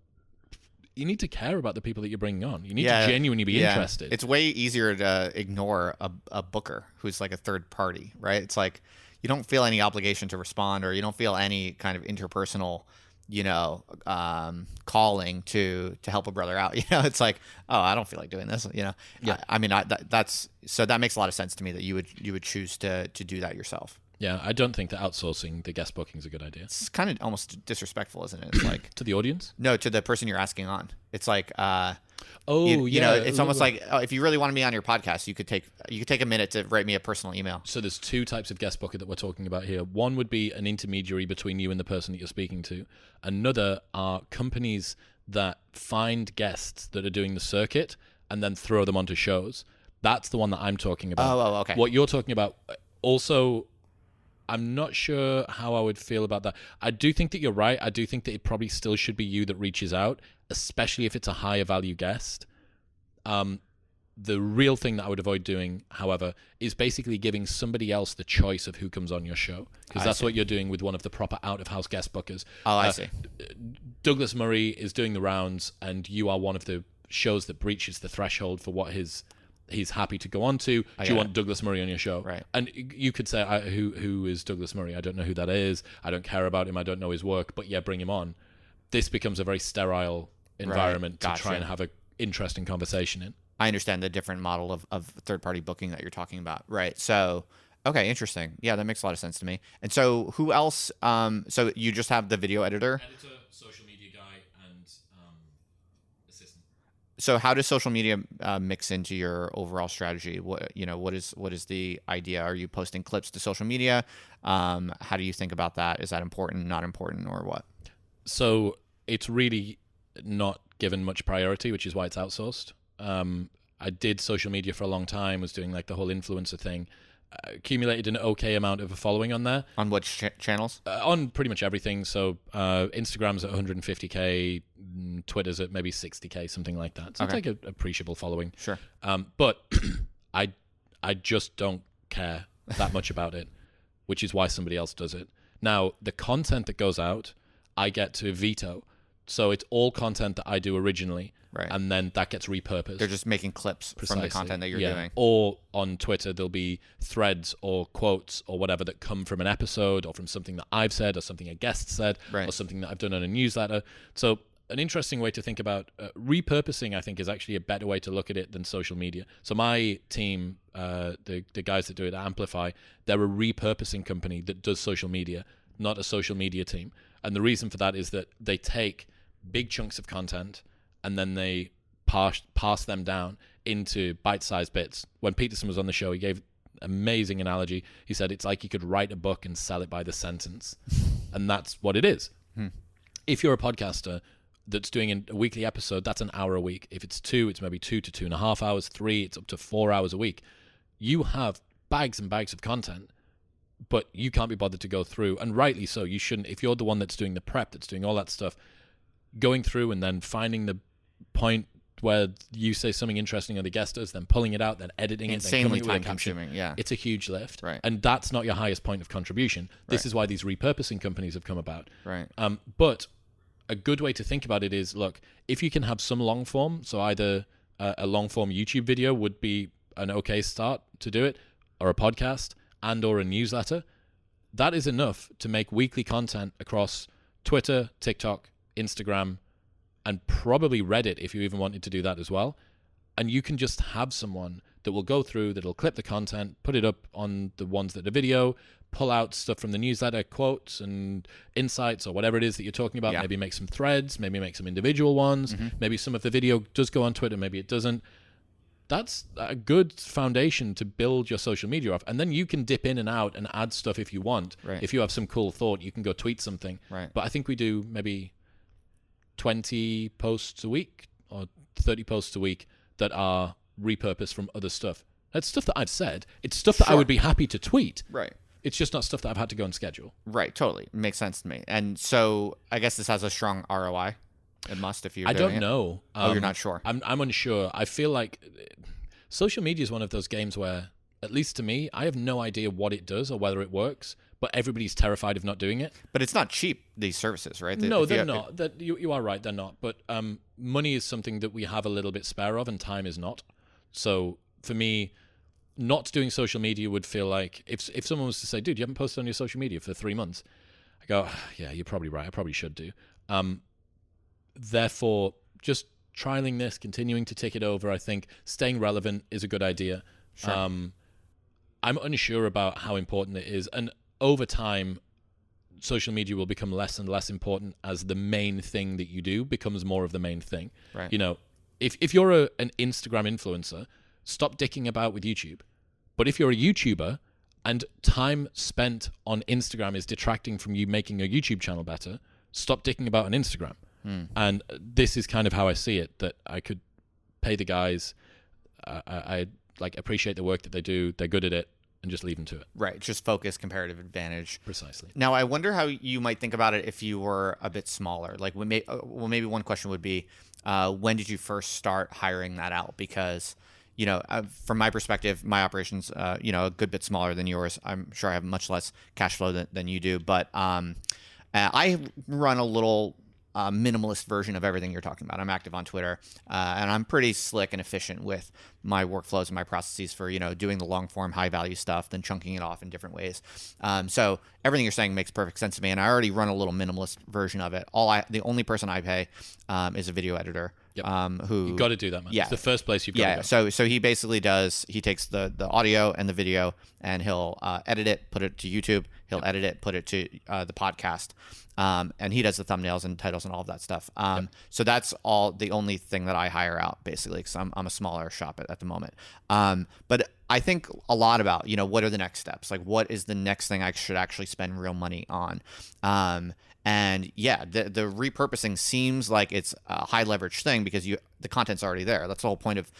A: you need to care about the people that you're bringing on. You need to genuinely be interested.
B: It's way easier to ignore a booker who's like a third party, right? It's like you don't feel any obligation to respond, or you don't feel any kind of interpersonal, calling to help a brother out. It's like, oh, I don't feel like doing this. Yeah. I mean, that's so that makes a lot of sense to me that you would choose to do that yourself.
A: Yeah, I don't think that outsourcing the guest booking is a good idea.
B: It's kind of almost disrespectful, isn't it? It's like
A: to the audience?
B: No, to the person you're asking on. It's like, it's almost like, if you really wanted me on your podcast, you could take a minute to write me a personal email.
A: So there's two types of guest booker that we're talking about here. One would be an intermediary between you and the person that you're speaking to. Another are companies that find guests that are doing the circuit and then throw them onto shows. That's the one that I'm talking about.
B: Oh, okay.
A: What you're talking about also, I'm not sure how I would feel about that. I do think that you're right. I do think that it probably still should be you that reaches out, especially if it's a higher value guest. The real thing that I would avoid doing, however, is basically giving somebody else the choice of who comes on your show, because that's what you're doing with one of the proper out-of-house guest bookers.
B: Oh, I see.
A: Douglas Murray is doing the rounds, and you are one of the shows that breaches the threshold for what he's happy to go on to. Do you want Douglas Murray on your show?
B: Right.
A: And you could say, who is Douglas Murray? I don't know who that is. I don't care about him. I don't know his work. But yeah, bring him on. This becomes a very sterile environment to try and have an interesting conversation in.
B: I understand the different model of third-party booking that you're talking about. Right. So, okay, interesting. Yeah, that makes a lot of sense to me. And so who else? So you just have the video editor?
A: Editor, social media guy, and assistant.
B: So how does social media mix into your overall strategy? What is the idea? Are you posting clips to social media? How do you think about that? Is that important, not important, or what?
A: So it's really not given much priority, which is why it's outsourced. I did social media for a long time, was doing like the whole influencer thing, accumulated an okay amount of a following on there.
B: On which channels?
A: On pretty much everything. So Instagram's at 150K, Twitter's at maybe 60K, something like that. So it's like an appreciable following.
B: Sure.
A: But I just don't care that much about it, which is why somebody else does it. Now, the content that goes out, I get to veto. So it's all content that I do originally,
B: right,
A: and then that gets repurposed.
B: They're just making clips from the content that you're doing.
A: Or on Twitter, there'll be threads or quotes or whatever that come from an episode or from something that I've said or something a guest said or something that I've done on a newsletter. So an interesting way to think about repurposing, I think, is actually a better way to look at it than social media. So my team, the guys that do it at Amplify, they're a repurposing company that does social media, not a social media team. And the reason for that is that they take big chunks of content and then they pass them down into bite-sized bits. When Peterson was on the show, he gave an amazing analogy. He said it's like you could write a book and sell it by the sentence. And that's what it is. If you're a podcaster that's doing a weekly episode, that's an hour a week. If it's 2, it's maybe 2 to 2.5 hours. 3, it's up to 4 hours a week. You have bags and bags of content, but you can't be bothered to go through, and rightly so. You shouldn't. If you're the one that's doing the prep, that's doing all that stuff, going through and then finding the point where you say something interesting on the guest does, then pulling it out, then editing it, then coming
B: time consuming. Yeah,
A: it's a huge lift,
B: right?
A: And that's not your highest point of contribution. This is why these repurposing companies have come about,
B: right?
A: But a good way to think about it is, look, if you can have some long form, so either a long form YouTube video would be an okay start to do it, or a podcast and or a newsletter, that is enough to make weekly content across Twitter, TikTok, Instagram, and probably Reddit if you even wanted to do that as well. And you can just have someone that will go through, that'll clip the content, put it up on the ones that are video, pull out stuff from the newsletter, quotes and insights or whatever it is that you're talking about. Maybe make some threads, maybe make some individual ones. Maybe some of the video does go on Twitter, maybe it doesn't. That's a good foundation to build your social media off. And then you can dip in and out and add stuff if you want. If you have some cool thought, you can go tweet something. But I think we do maybe 20 posts a week or 30 posts a week that are repurposed from other stuff. That's stuff that I've said. It's stuff that I would be happy to tweet. It's just not stuff that I've had to go and schedule.
B: Totally. It makes sense to me. And so I guess this has a strong ROI. It must if you're doing it.
A: I don't know.
B: You're not sure.
A: I'm unsure. I feel like social media is one of those games where, at least to me, I have no idea what it does or whether it works, but everybody's terrified of not doing it.
B: But it's not cheap, these services, right?
A: No, they're not. You are right, they're not. But money is something that we have a little bit spare of, and time is not. So for me, not doing social media would feel like if someone was to say, dude, you haven't posted on your social media for 3 months, I go, yeah, you're probably right. I probably should do. Therefore, just trialing this, continuing to tick it over, I think staying relevant is a good idea. I'm unsure about how important it is. And over time, social media will become less and less important as the main thing that you do becomes more of the main thing. You know, if you're an Instagram influencer, stop dicking about with YouTube. But if you're a YouTuber and time spent on Instagram is detracting from you making your YouTube channel better, stop dicking about on Instagram. And this is kind of how I see it, that I could pay the guys. I like appreciate the work that they do. They're good at it, and just leave them to it.
B: Just focus, comparative advantage.
A: Precisely.
B: Now, I wonder how you might think about it if you were a bit smaller. Like, maybe one question would be, when did you first start hiring that out? Because, you know, from my perspective, my operation's, you know, a good bit smaller than yours. I'm sure I have much less cash flow than you do, but I run a little minimalist version of everything you're talking about. I'm active on Twitter, and I'm pretty slick and efficient with my workflows and my processes for, you know, doing the long form, high value stuff, then chunking it off in different ways. So everything you're saying makes perfect sense to me, and I already run a little minimalist version of it. The only person I pay is a video editor. Who
A: you got to do that, man. It's the first place you've got to go.
B: So he basically he takes the audio and the video, and he'll edit it, put it to YouTube. He'll edit it, put it to the podcast, and he does the thumbnails and titles and all of that stuff. So that's the only thing that I hire out, basically, because I'm a smaller shop at the moment. But I think a lot about, you know, what are the next steps? Like, what is the next thing I should actually spend real money on? And yeah, the repurposing seems like it's a high leverage thing because the content's already there. That's the whole point of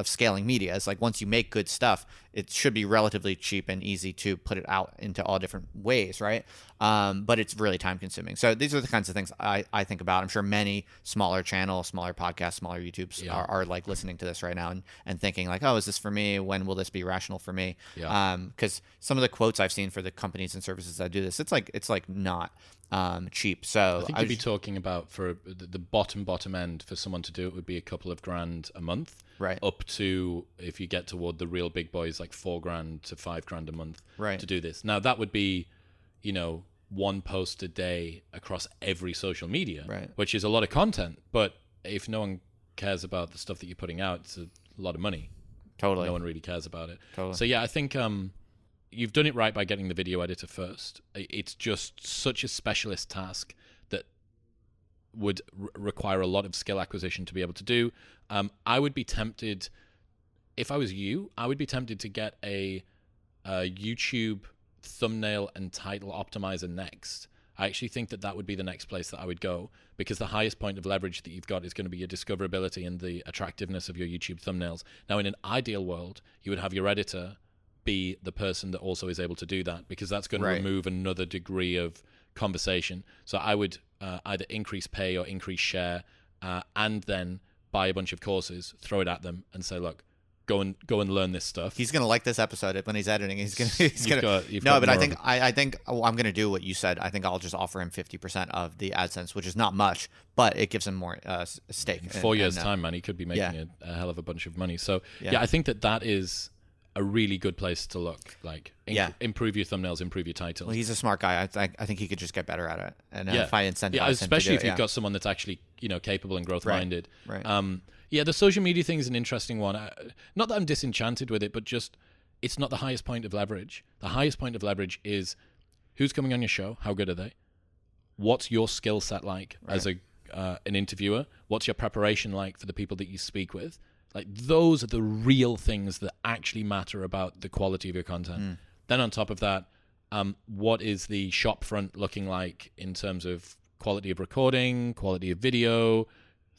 B: scaling media. It's like once you make good stuff, it should be relatively cheap and easy to put it out into all different ways, right? But it's really time consuming. So these are the kinds of things I think about. I'm sure many smaller channels, smaller podcasts, smaller YouTubes are like listening to this right now and thinking like, oh, is this for me? When will this be rational for me? Because some of the quotes I've seen for the companies and services that do this, it's like not cheap. So
A: I think you'd be talking about for the bottom end for someone to do it would be a couple of grand a month,
B: right?
A: Up to, if you get toward the real big boys, like $4,000 to $5,000 a month,
B: right?
A: To do this. Now that would be, you know, one post a day across every social media,
B: right?
A: Which is a lot of content. But if no one cares about the stuff that you're putting out, it's a lot of money.
B: Totally.
A: No one really cares about it.
B: Totally.
A: So yeah, I think you've done it right by getting the video editor first. It's just such a specialist task that would require a lot of skill acquisition to be able to do. I would be tempted, if I was you, I would be tempted to get a YouTube thumbnail and title optimizer next. I actually think that would be the next place that I would go, because the highest point of leverage that you've got is going to be your discoverability and the attractiveness of your YouTube thumbnails. Now, in an ideal world, you would have your editor be the person that also is able to do that, because that's going to remove another degree of conversation. So I would either increase pay or increase share, and then buy a bunch of courses, throw it at them, and say, look, go and learn this stuff.
B: He's gonna like this episode when he's editing. He's gonna. I think I'm gonna do what you said. I think I'll just offer him 50% of the AdSense, which is not much, but it gives him more stake.
A: In 4 years' time, man, he could be making a hell of a bunch of money. So yeah, I think that is a really good place to look. Like,
B: Yeah.
A: improve your thumbnails, improve your titles.
B: Well, he's a smart guy. I think he could just get better at it. And
A: Yeah.
B: if I incentivize him to
A: especially
B: do
A: if
B: it,
A: you've got someone that's actually, capable and growth-minded.
B: Right.
A: Yeah, the social media thing is an interesting one. Not that I'm disenchanted with it, but just it's not the highest point of leverage. The highest point of leverage is who's coming on your show, how good are they? What's your skill set like as an interviewer? What's your preparation like for the people that you speak with? Like, those are the real things that actually matter about the quality of your content. Then on top of that, what is the shop front looking like in terms of quality of recording, quality of video,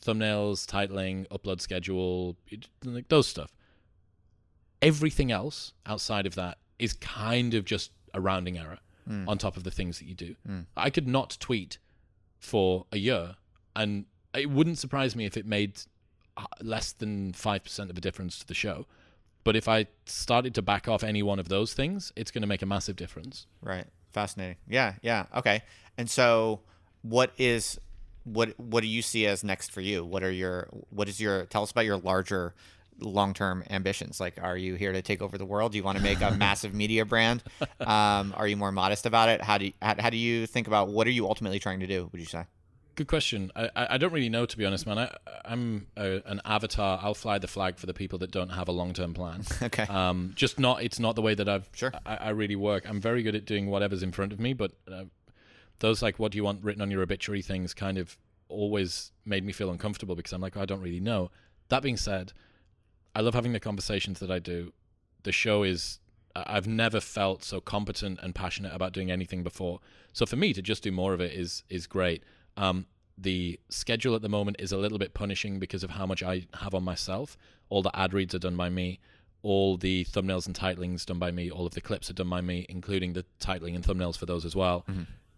A: thumbnails, titling, upload schedule, like those stuff. Everything else outside of that is kind of just a rounding error on top of the things that you do. I could not tweet for a year, and it wouldn't surprise me if it made less than 5% of a difference to the show. But if I started to back off any one of those things, it's going to make a massive difference.
B: Right. Fascinating. Yeah. Okay. And so what do you see as next for you? Tell us about your larger long-term ambitions. Like, are you here to take over the world? Do you want to make a massive media brand? Are you more modest about it? How do you think about what are you ultimately trying to do, would you say?
A: Good question. I don't really know, to be honest, man. I'm an avatar. I'll fly the flag for the people that don't have a long-term plan.
B: Okay.
A: It's not the way that
B: Sure.
A: I really work. I'm very good at doing whatever's in front of me, but those, like, what do you want written on your obituary things kind of always made me feel uncomfortable because I'm like, I don't really know. That being said, I love having the conversations that I do. The show is, I've never felt so competent and passionate about doing anything before. So for me to just do more of it is great. The schedule at the moment is a little bit punishing because of how much I have on myself. All the ad reads are done by me. All the thumbnails and titlings done by me. All of the clips are done by me, including the titling and thumbnails for those as well.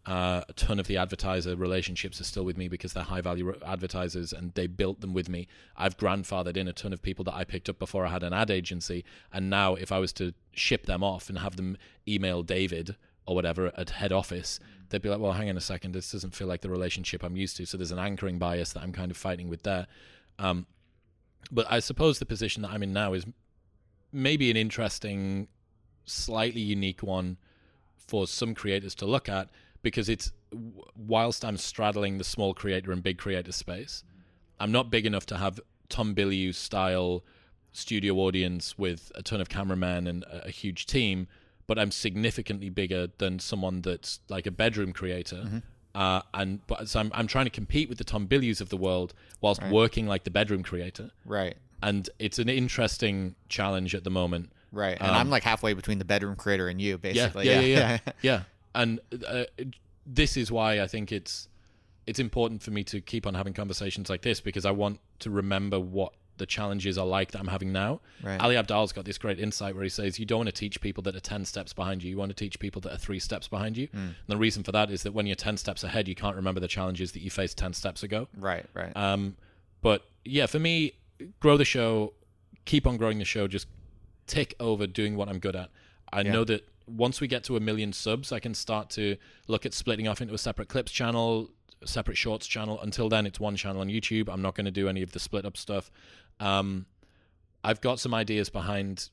A: A ton of the advertiser relationships are still with me because they're high-value advertisers and they built them with me. I've grandfathered in a ton of people that I picked up before I had an ad agency, and now if I was to ship them off and have them email David or whatever at head office, they'd be like, well, hang on a second, this doesn't feel like the relationship I'm used to. So there's an anchoring bias that I'm kind of fighting with there. But I suppose the position that I'm in now is maybe an interesting, slightly unique one for some creators to look at, because it's, whilst I'm straddling the small creator and big creator space, I'm not big enough to have Tom Bilyeu style studio audience with a ton of cameramen and a huge team, but I'm significantly bigger than someone that's like a bedroom creator. So I'm trying to compete with the Tom Bilyeus of the world whilst working like the bedroom creator.
B: Right.
A: And it's an interesting challenge at the moment.
B: Right. And I'm like halfway between the bedroom creator and you, basically.
A: Yeah. And this is why I think it's important for me to keep on having conversations like this, because I want to remember what the challenges are like that I'm having now.
B: Right.
A: Ali Abdaal's got this great insight where he says you don't want to teach people that are 10 steps behind you. You want to teach people that are 3 steps behind you. And the reason for that is that when you're 10 steps ahead, you can't remember the challenges that you faced 10 steps ago.
B: Right.
A: But yeah, for me, grow the show, keep on growing the show, just tick over doing what I'm good at. I know that once we get to 1 million subs, I can start to look at splitting off into a separate clips channel, a separate shorts channel. Until then, it's one channel on YouTube. I'm not going to do any of the split up stuff. I've got some ideas behind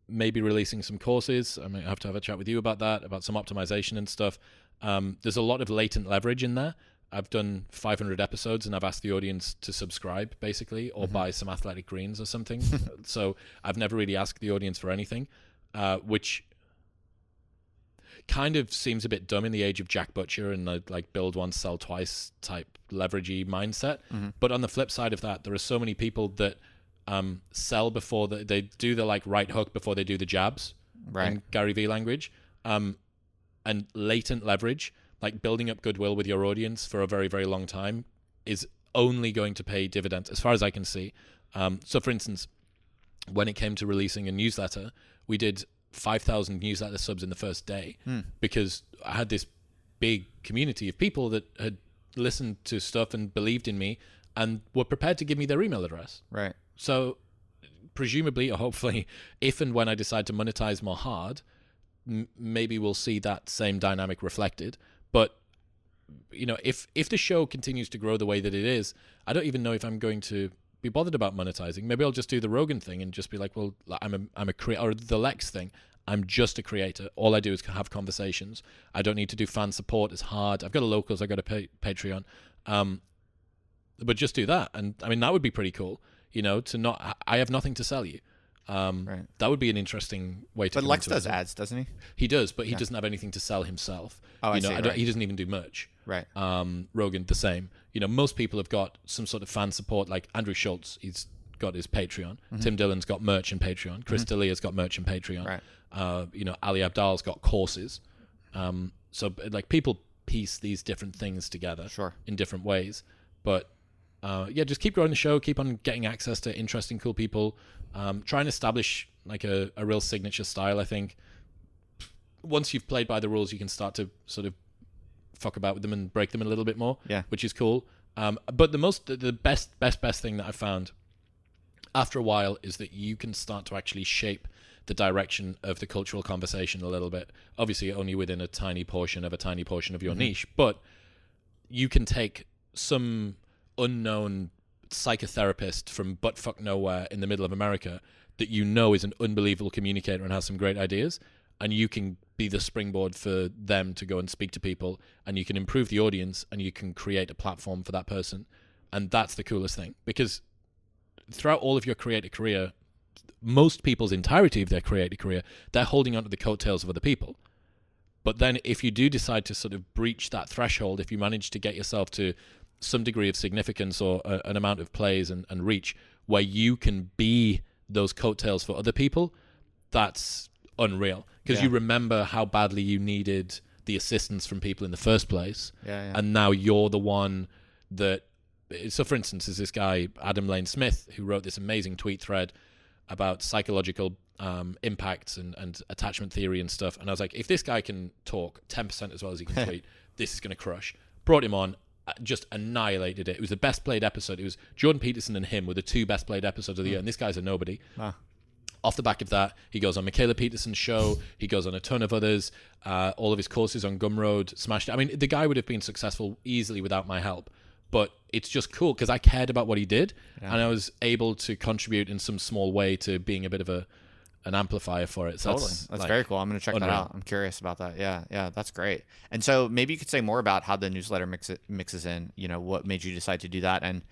A: maybe releasing some courses. I might have to have a chat with you about that, about some optimization and stuff. There's a lot of latent leverage in there. I've done 500 episodes and I've asked the audience to subscribe, basically, or buy some Athletic Greens or something. So I've never really asked the audience for anything, which kind of seems a bit dumb in the age of Jack Butcher and the like build once, sell twice type leveragey mindset. But on the flip side of that, there are so many people that sell before they do the like right hook before they do the jabs, in Gary Vee language, and latent leverage, like building up goodwill with your audience for a very, very long time, is only going to pay dividends as far as I can see. So for instance, when it came to releasing a newsletter, we did 5,000 newsletter subs in the first day because I had this big community of people that had listened to stuff and believed in me and were prepared to give me their email address.
B: Right.
A: So presumably or hopefully, if and when I decide to monetize more hard, maybe we'll see that same dynamic reflected. But you know, if the show continues to grow the way that it is, I don't even know if I'm going to be bothered about monetizing. Maybe I'll just do the Rogan thing and just be like, well, I'm a creator, or the Lex thing. I'm just a creator. All I do is have conversations. I don't need to do fan support. It's hard. I've got a locals. I've got a Patreon. But just do that. And I mean, that would be pretty cool, I have nothing to sell you.
B: Right.
A: That would be an interesting way to.
B: But Lex does ads, doesn't he?
A: He does, but he doesn't have anything to sell himself.
B: Oh, I see. Right.
A: He doesn't even do merch.
B: Right.
A: Rogan, the same. Most people have got some sort of fan support, like Andrew Schultz. He's got his Patreon. Tim Dillon's got merch and Patreon. Chris D'Elia's got merch and Patreon.
B: Right.
A: Ali Abdal's got courses. So like people piece these different things together.
B: Sure.
A: In different ways, but. Just keep growing the show, keep on getting access to interesting, cool people. Try and establish like a real signature style. I think once you've played by the rules, you can start to sort of fuck about with them and break them a little bit more, which is cool. But the best thing that I've found after a while is that you can start to actually shape the direction of the cultural conversation a little bit. Obviously, only within a tiny portion of your niche, but you can take some unknown psychotherapist from buttfuck nowhere in the middle of America that is an unbelievable communicator and has some great ideas, and you can be the springboard for them to go and speak to people, and you can improve the audience, and you can create a platform for that person. And that's the coolest thing, because throughout all of your creative career, most people's entirety of their creative career, they're holding onto the coattails of other people. But then if you do decide to sort of breach that threshold, if you manage to get yourself to some degree of significance or an amount of plays and reach where you can be those coattails for other people, that's unreal, because you remember how badly you needed the assistance from people in the first place. And now you're the one that. So for instance, there's this guy Adam Lane Smith who wrote this amazing tweet thread about psychological impacts and attachment theory and stuff, and I was like, if this guy can talk 10% as well as he can tweet, this is going to crush. Brought him on, just annihilated it. It was the best played episode. It was Jordan Peterson and him were the two best played episodes of the year, and this guy's a nobody. Off the back of that, he goes on Michaela Peterson's show, he goes on a ton of others, all of his courses on Gumroad smashed it. I mean, the guy would have been successful easily without my help, but it's just cool because I cared about what he did, and I was able to contribute in some small way to being a bit of an amplifier for it. So
B: totally. That's like very cool. I'm going to check that out. I'm curious about that. Yeah, that's great. And so maybe you could say more about how the newsletter mixes in, what made you decide to do that, and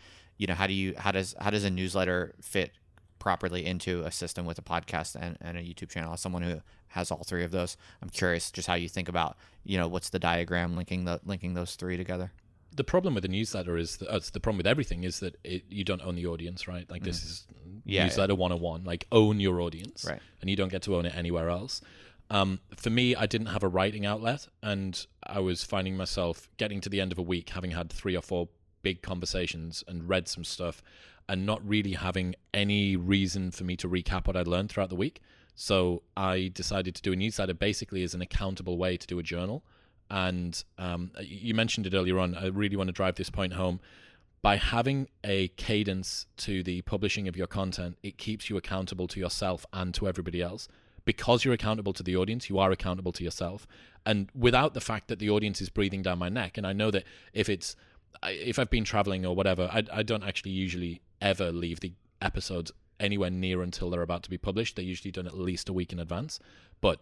B: how does a newsletter fit properly into a system with a podcast and a YouTube channel? As someone who has all three of those, I'm curious just how you think about, what's the diagram linking those three together.
A: The problem with a newsletter is that the problem with everything is that you don't own the audience, right? Like this is newsletter 101, like own your audience,
B: right?
A: And you don't get to own it anywhere else. For me, I didn't have a writing outlet, and I was finding myself getting to the end of a week, having had 3 or 4 big conversations and read some stuff, and not really having any reason for me to recap what I'd learned throughout the week. So I decided to do a newsletter basically as an accountable way to do a journal. And you mentioned it earlier on. I really want to drive this point home. By having a cadence to the publishing of your content, it keeps you accountable to yourself and to everybody else. Because you're accountable to the audience, you are accountable to yourself. And without the fact that the audience is breathing down my neck, and I know that if I've been traveling or whatever, I don't actually usually ever leave the episodes anywhere near until they're about to be published. They're usually done at least a week in advance. But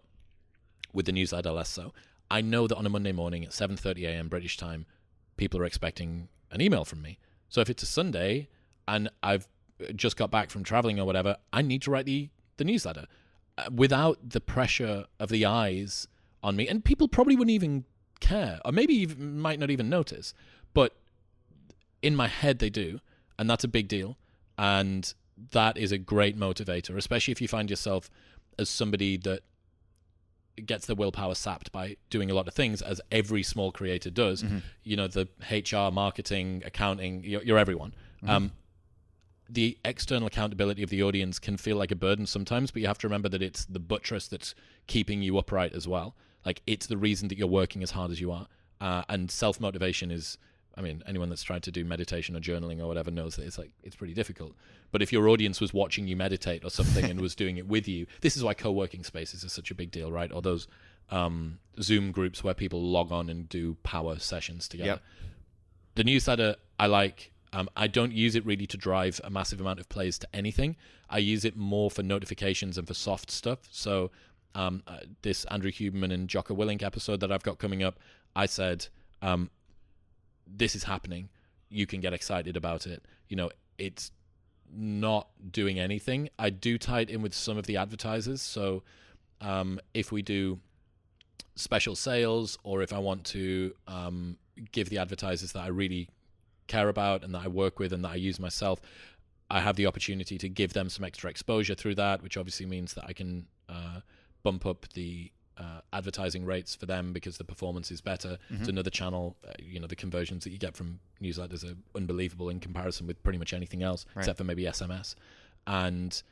A: with the newsletter, less so. I know that on a Monday morning at 7:30 a.m. British time, people are expecting an email from me. So if it's a Sunday and I've just got back from traveling or whatever, I need to write the newsletter without the pressure of the eyes on me. And people probably wouldn't even care, or maybe even might not even notice. But in my head, they do. And that's a big deal. And that is a great motivator, especially if you find yourself as somebody that gets the willpower sapped by doing a lot of things, as every small creator does. The HR, marketing, accounting, you're everyone. The external accountability of the audience can feel like a burden sometimes, but you have to remember that it's the buttress that's keeping you upright as well. Like, it's the reason that you're working as hard as you are. And self-motivation is, anyone that's tried to do meditation or journaling or whatever knows that it's pretty difficult. But if your audience was watching you meditate or something and was doing it with you, this is why co-working spaces are such a big deal, right? Or those Zoom groups where people log on and do power sessions together.
B: Yep.
A: The newsletter, I like. I don't use it really to drive a massive amount of plays to anything. I use it more for notifications and for soft stuff. So this Andrew Huberman and Jocko Willink episode that I've got coming up, I said, this is happening. You can get excited about it. It's not doing anything. I do tie it in with some of the advertisers. So if we do special sales, or if I want to give the advertisers that I really care about and that I work with and that I use myself, I have the opportunity to give them some extra exposure through that, which obviously means that I can bump up the advertising rates for them because the performance is better. It's another channel. The conversions that you get from newsletters are unbelievable in comparison with pretty much anything else, except for maybe SMS. And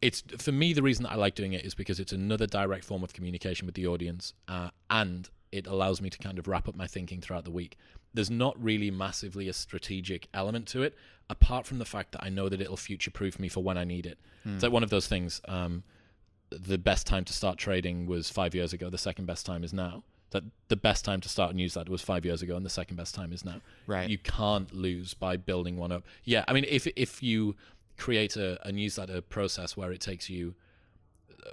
A: it's, for me, the reason that I like doing it is because it's another direct form of communication with the audience, and it allows me to kind of wrap up my thinking throughout the week. There's not really massively a strategic element to it, apart from the fact that I know that it'll future-proof me for when I need it. It's like one of those things. The best time to start trading was 5 years ago. The second best time is now. That the best time to start a newsletter was 5 years ago, and the second best time is now.
B: Right.
A: You can't lose by building one up. Yeah, I mean, if you create a newsletter process where it takes you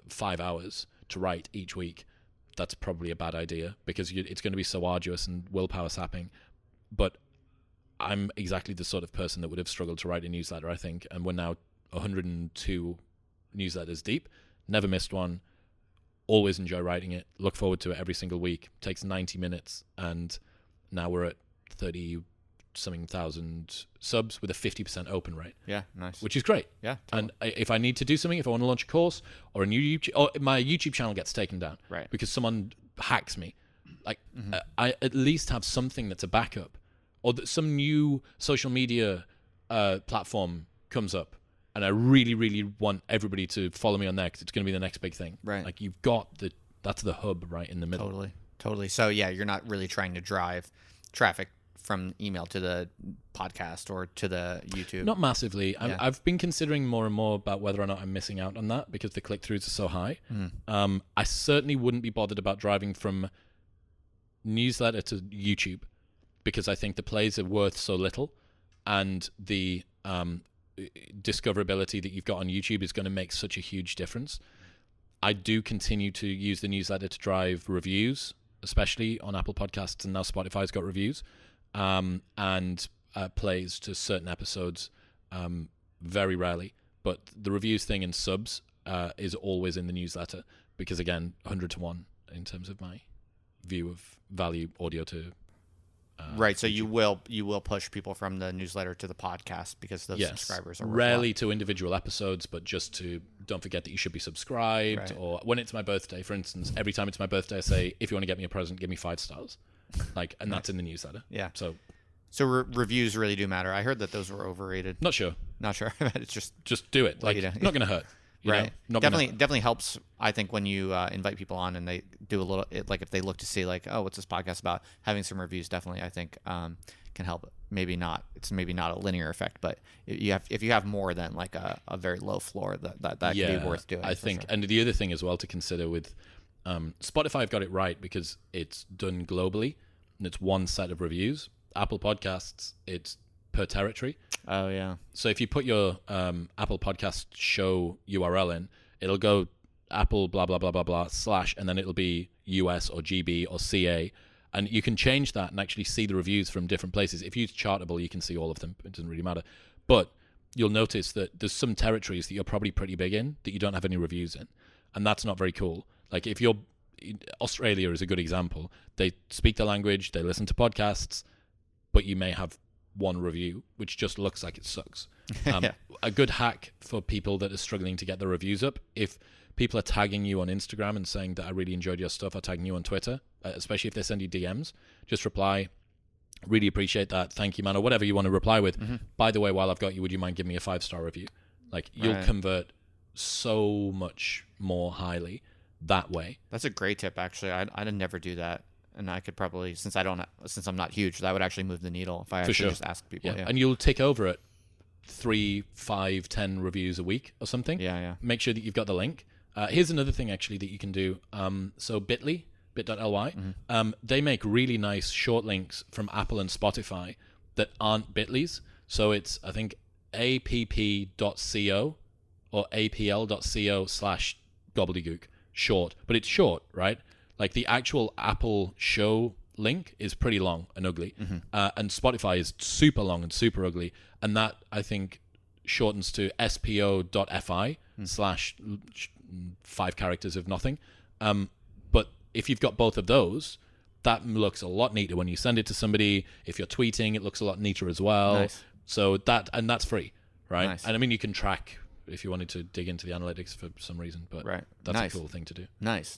A: 5 hours to write each week, that's probably a bad idea, because it's going to be so arduous and willpower sapping. But I'm exactly the sort of person that would have struggled to write a newsletter, I think, and we're now 102 newsletters deep. Never missed one. Always enjoy writing it. Look forward to it every single week. Takes 90 minutes, and now we're at 30-something thousand subs with a 50% open rate.
B: Yeah, nice.
A: Which is great.
B: Yeah, totally.
A: And if I need to do something, if I want to launch a course or a new YouTube, or my YouTube channel gets taken down,
B: right,
A: because someone hacks me, like I at least have something that's a backup, or that some new social media platform comes up, and I really, really want everybody to follow me on there because it's going to be the next big thing.
B: Right.
A: Like you've got that's the hub right in the middle.
B: Totally. So yeah, you're not really trying to drive traffic from email to the podcast or to the YouTube.
A: Not massively. Yeah. I've been considering more and more about whether or not I'm missing out on that because the click-throughs are so high. I certainly wouldn't be bothered about driving from newsletter to YouTube, because I think the plays are worth so little, and the discoverability that you've got on YouTube is going to make such a huge difference. I do continue to use the newsletter to drive reviews, especially on Apple Podcasts, and now Spotify's got reviews, and plays to certain episodes, very rarely. But the reviews thing and subs is always in the newsletter, because again, 100 to 1 in terms of my view of value audio to
B: right, so you will push people from the newsletter to the podcast because those subscribers are
A: rarely to individual episodes, but just to don't forget that you should be subscribed. Right. Or when it's my birthday, for instance, every time it's my birthday, I say, if you want to get me a present, give me 5 stars, and that's in the newsletter.
B: Yeah.
A: So
B: reviews really do matter. I heard that those were overrated.
A: Not sure.
B: It's just
A: do it. Like, not going to hurt.
B: Right. Definitely helps, I think, when you invite people on and they do a little, like if they look to see like, oh, what's this podcast about? Having some reviews definitely, I think, can help. It's maybe not a linear effect, but if you have more than like a very low floor, that can be worth doing.
A: I think,
B: sure.
A: And the other thing as well to consider with Spotify, have got it right because it's done globally and it's one set of reviews. Apple Podcasts, it's per territory.
B: Oh yeah.
A: So if you put your Apple Podcast show URL in, it'll go Apple blah blah blah blah blah / and then it'll be US or GB or CA, and you can change that and actually see the reviews from different places. If you use Chartable, you can see all of them. It doesn't really matter. But you'll notice that there's some territories that you're probably pretty big in that you don't have any reviews in, and that's not very cool. Like if you're Australia is a good example. They speak the language, they listen to podcasts, but you may have one review which just looks like it sucks. A good hack for people that are struggling to get their reviews up: if people are tagging you on Instagram and saying that I really enjoyed your stuff, or tagging you on Twitter, especially if they send you DMs, just reply, really appreciate that, thank you man, or whatever you want to reply with. By the way, while I've got you, would you mind giving me a 5-star review? Like you'll convert so much more highly that way.
B: That's a great tip, actually. I'd never do that. And I could probably, since I'm not huge, that would actually move the needle if I actually just ask people. Yeah.
A: And you'll tick over at 3, 5, 10 reviews a week or something.
B: Yeah.
A: Make sure that you've got the link. Here's another thing actually that you can do. So bit.ly, they make really nice short links from Apple and Spotify that aren't Bitly's. So it's, I think, app.co or apl.co/gobbledygook short, but it's short, right? Like the actual Apple show link is pretty long and ugly, and Spotify is super long and super ugly, and that I think shortens to spo.fi/5 characters of nothing. But if you've got both of those, that looks a lot neater when you send it to somebody. If you're tweeting, it looks a lot neater as well.
B: Nice.
A: So that's free, right?
B: Nice.
A: And I mean, you can track if you wanted to dig into the analytics for some reason, but that's a cool thing to do.
B: Nice.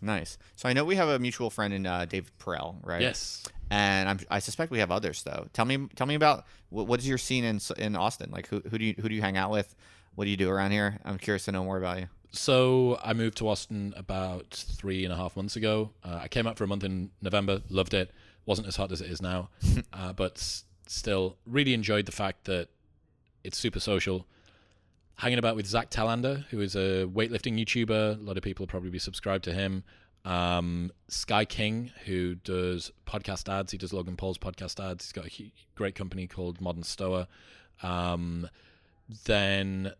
B: So I know we have a mutual friend in David Perel, right?
A: Yes.
B: And I suspect we have others though. Tell me about what is your scene in Austin? Like who do you hang out with? What do you do around here? I'm curious to know more about you.
A: So I moved to Austin about 3.5 months ago. I came out for a month in November, loved it. Wasn't as hot as it is now, but still really enjoyed the fact that it's super social. Hanging about with Zach Talander, who is a weightlifting YouTuber. A lot of people will probably be subscribed to him. Sky King, who does podcast ads. He does Logan Paul's podcast ads. He's got a great company called Modern Stoa. Then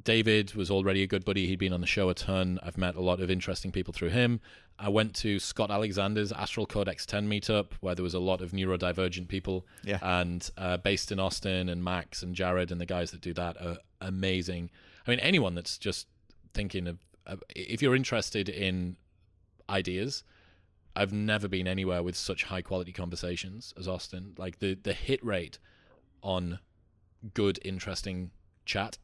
A: David was already a good buddy. He'd been on the show a ton. I've met a lot of interesting people through him. I went to Scott Alexander's Astral Codex 10 meetup, where there was a lot of neurodivergent people.
B: Yeah.
A: And based in Austin, and Max and Jared and the guys that do that are amazing. I mean, anyone that's just thinking of if you're interested in ideas, I've never been anywhere with such high quality conversations as Austin. Like the hit rate on good, interesting chat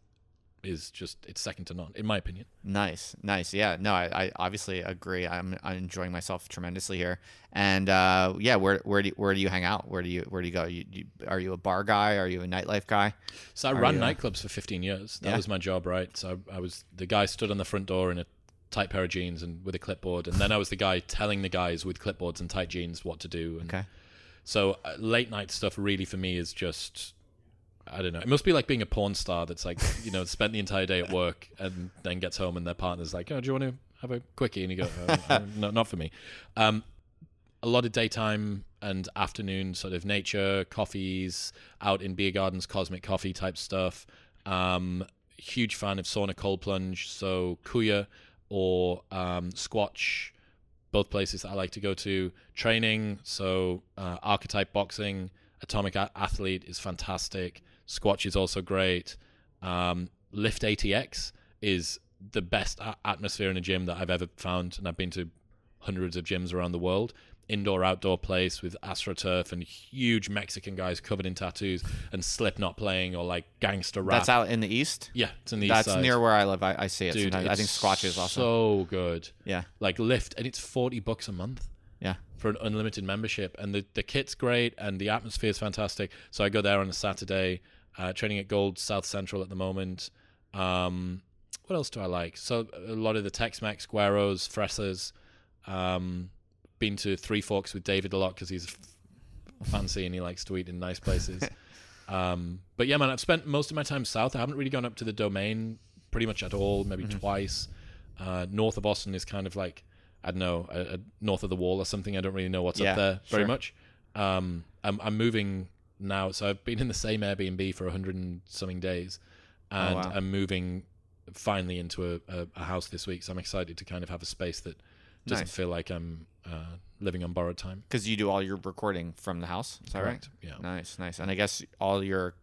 A: is just, it's second to none, in my opinion.
B: Nice. Yeah, no, I obviously agree. I'm enjoying myself tremendously here. And yeah, where do you hang out? Where do you go? Are you a bar guy? Are you a nightlife guy?
A: So I ran nightclubs for 15 years. That was my job, right? So I was the guy stood on the front door in a tight pair of jeans and with a clipboard, and then I was the guy telling the guys with clipboards and tight jeans what to do. And
B: okay.
A: So late night stuff really for me is just, I don't know. It must be like being a porn star that's like, spent the entire day at work and then gets home and their partner's like, oh, do you want to have a quickie? And you go, no, not for me. A lot of daytime and afternoon sort of nature, coffees, out in beer gardens, cosmic coffee type stuff. Huge fan of sauna cold plunge. So Kuya or Squatch, both places that I like to go to. Training, so Archetype Boxing, Atomic Athlete is fantastic. Squatch is also great. Lift ATX is the best atmosphere in a gym that I've ever found, and I've been to hundreds of gyms around the world. Indoor, outdoor place with AstroTurf and huge Mexican guys covered in tattoos and Slipknot playing or like gangster rap.
B: That's out in the east?
A: Yeah, it's in the east side.
B: That's near where I live. I see it.
A: Dude,
B: I think Squatch is awesome.
A: So good.
B: Yeah.
A: Like Lift, and it's $40 a month.
B: Yeah.
A: For an unlimited membership, and the kit's great and the atmosphere is fantastic. So I go there on a Saturday, training at Gold South Central at the moment. What else do I like? So a lot of the Tex-Mex, Gueros, Fresas. Been to Three Forks with David a lot because he's fancy and he likes to eat in nice places. But yeah, man, I've spent most of my time south. I haven't really gone up to the Domain pretty much at all, maybe twice. North of Austin is kind of like, I don't know, north of the wall or something. I don't really know what's up there very much. I'm moving now, so I've been in the same Airbnb for 100 and something days, and I'm moving finally into a house this week. So I'm excited to kind of have a space that doesn't feel like I'm living on borrowed time.
B: Because you do all your recording from the house, is that
A: Correct.
B: right?
A: Yeah.
B: Nice. And I guess all your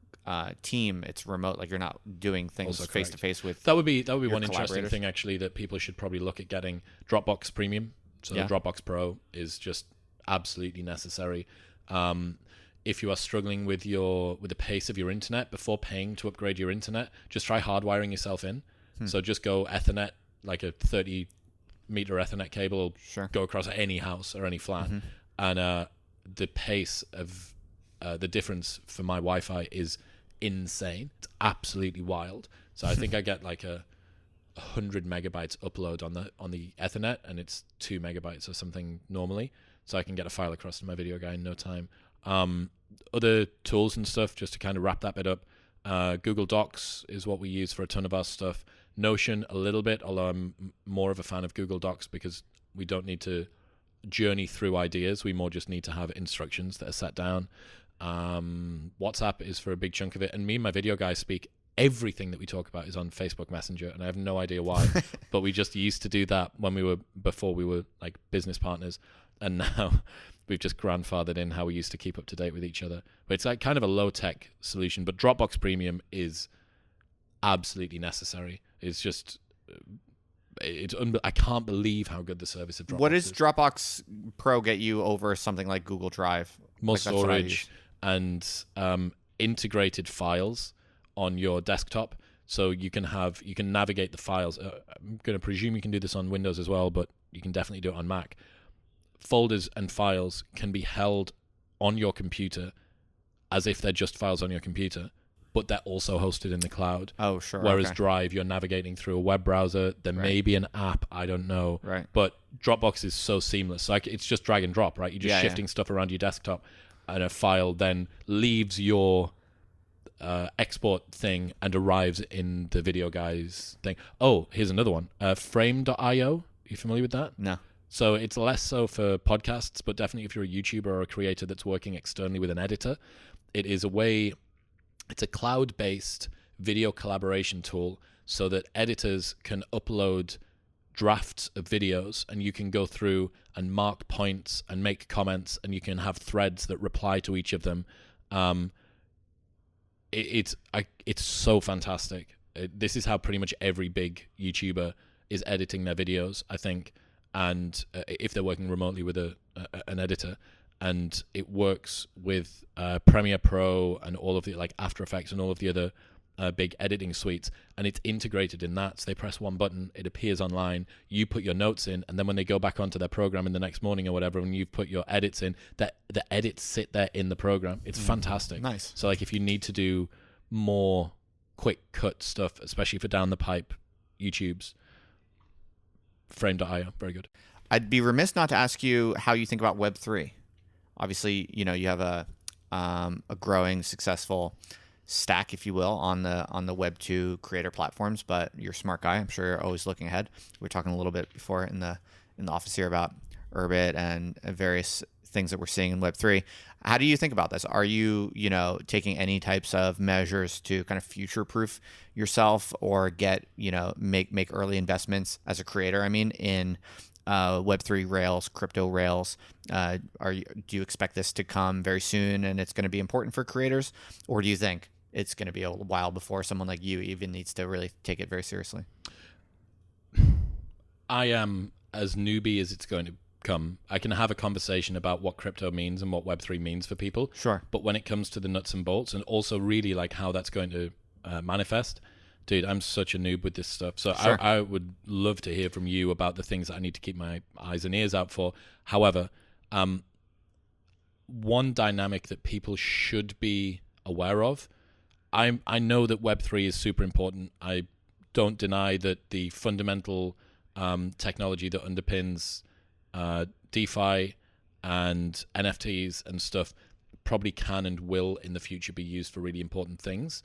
B: team, it's remote. Like you're not doing things face to face with.
A: That would be one interesting thing actually that people should probably look at getting. Dropbox Premium. So the Dropbox Pro is just absolutely necessary. If you are struggling with the pace of your internet before paying to upgrade your internet, just try hardwiring yourself in. So just go Ethernet, like a 30-meter Ethernet cable will go across any house or any flat, and the pace of the difference for my Wi-Fi is insane. It's absolutely wild. So I think I get like 100 megabytes upload on the Ethernet, and it's 2 megabytes or something normally. So I can get a file across to my video guy in no time. Other tools and stuff, just to kind of wrap that bit up. Google Docs is what we use for a ton of our stuff. Notion a little bit, although I'm more of a fan of Google Docs because we don't need to journey through ideas. We more just need to have instructions that are set down. WhatsApp is for a big chunk of it, and me and my video guys speak. Everything that we talk about is on Facebook Messenger, and I have no idea why. But we just used to do that before we were like business partners, and now we've just grandfathered in how we used to keep up to date with each other. But it's like kind of a low tech solution. But Dropbox Premium is absolutely necessary. It's just I can't believe how good the service of Dropbox
B: What does
A: is.
B: Dropbox Pro get you over something like Google Drive?
A: More
B: Like, that's what I
A: storage and integrated files on your desktop, so you can navigate the files. I'm going to presume you can do this on Windows as well, but you can definitely do it on Mac. Folders and files can be held on your computer as if they're just files on your computer, but they're also hosted in the cloud.
B: Oh, sure.
A: Whereas
B: okay.
A: Drive, you're navigating through a web browser. There may be an app, I don't know.
B: Right.
A: But Dropbox is so seamless. Like, it's just drag and drop, right? You're just shifting
B: yeah.
A: stuff around your desktop, and a file then leaves your export thing and arrives in the video guys thing. Oh, here's another one. Frame.io. You familiar with that?
B: No.
A: So it's less so for podcasts, but definitely if you're a YouTuber or a creator that's working externally with an editor, it is it's a cloud-based video collaboration tool so that editors can upload drafts of videos, and you can go through and mark points and make comments, and you can have threads that reply to each of them. It's so fantastic. This is how pretty much every big YouTuber is editing their videos, I think, and if they're working remotely with an editor. And it works with Premiere Pro and all of the like After Effects and all of the other big editing suites, and it's integrated in that. So they press one button, it appears online, you put your notes in, and then when they go back onto their program in the next morning or whatever, and you've put your edits in, the edits sit there in the program. It's fantastic.
B: Nice.
A: So like if you need to do more quick cut stuff, especially for down the pipe YouTubes, Frame.io, very good.
B: I'd be remiss not to ask you how you think about Web3. Obviously, you have a growing, successful stack, if you will, on the Web 2 creator platforms. But you're a smart guy. I'm sure you're always looking ahead. We were talking a little bit before in the office here about Urbit and various things that we're seeing in Web 3. How do you think about this? Are you taking any types of measures to kind of future-proof yourself, or make early investments as a creator? I mean, in Web3 rails, crypto rails. Do you expect this to come very soon and it's going to be important for creators? Or do you think it's going to be a while before someone like you even needs to really take it very seriously?
A: I am as newbie as it's going to come. I can have a conversation about what crypto means and what Web3 means for people.
B: Sure.
A: But when it comes to the nuts and bolts, and also really like how that's going to manifest, dude, I'm such a noob with this stuff. So
B: Sure.
A: I would love to hear from you about the things that I need to keep my eyes and ears out for. However, one dynamic that people should be aware of, I know that Web3 is super important. I don't deny that the fundamental technology that underpins DeFi and NFTs and stuff probably can and will in the future be used for really important things.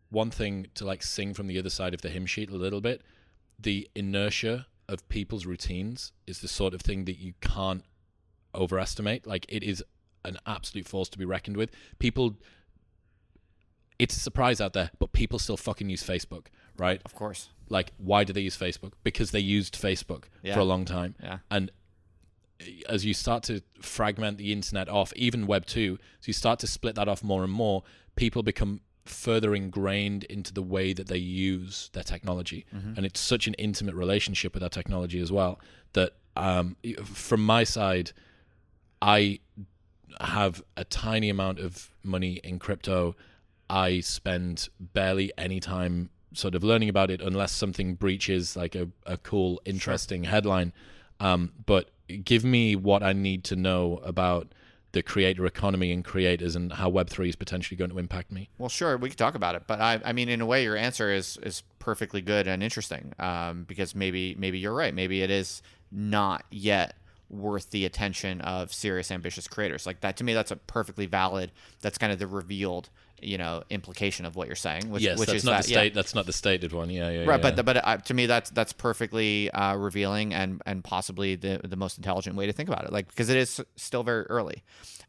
A: One thing to like sing from the other side of the hymn sheet a little bit, the inertia of people's routines is the sort of thing that you can't overestimate. Like, it is an absolute force to be reckoned with. People, it's a surprise out there, but people still fucking use Facebook, right?
B: Of course.
A: Like, why do they use Facebook? Because they used Facebook for a long time.
B: Yeah.
A: And as you start to fragment the internet off, even Web 2, so you start to split that off more and more, people become further ingrained into the way that they use their technology.
B: Mm-hmm.
A: And it's such an intimate relationship with that technology as well that from my side, I have a tiny amount of money in crypto. I spend barely any time sort of learning about it unless something breaches like a cool, interesting headline. But give me what I need to know about the creator economy and creators and how Web3 is potentially going to impact me.
B: Well, sure, we could talk about it, but I mean, in a way, your answer is perfectly good and interesting, because maybe you're right. Maybe it is not yet worth the attention of serious, ambitious creators. Like that, to me, that's a perfectly valid. That's kind of the revealed implication of what you're saying, which
A: Yes,
B: which
A: that's
B: is
A: not
B: that,
A: the state. That's not the stated one. Yeah.
B: right.
A: Yeah.
B: But to me, that's perfectly revealing and possibly the most intelligent way to think about it. Like, because it is still very early,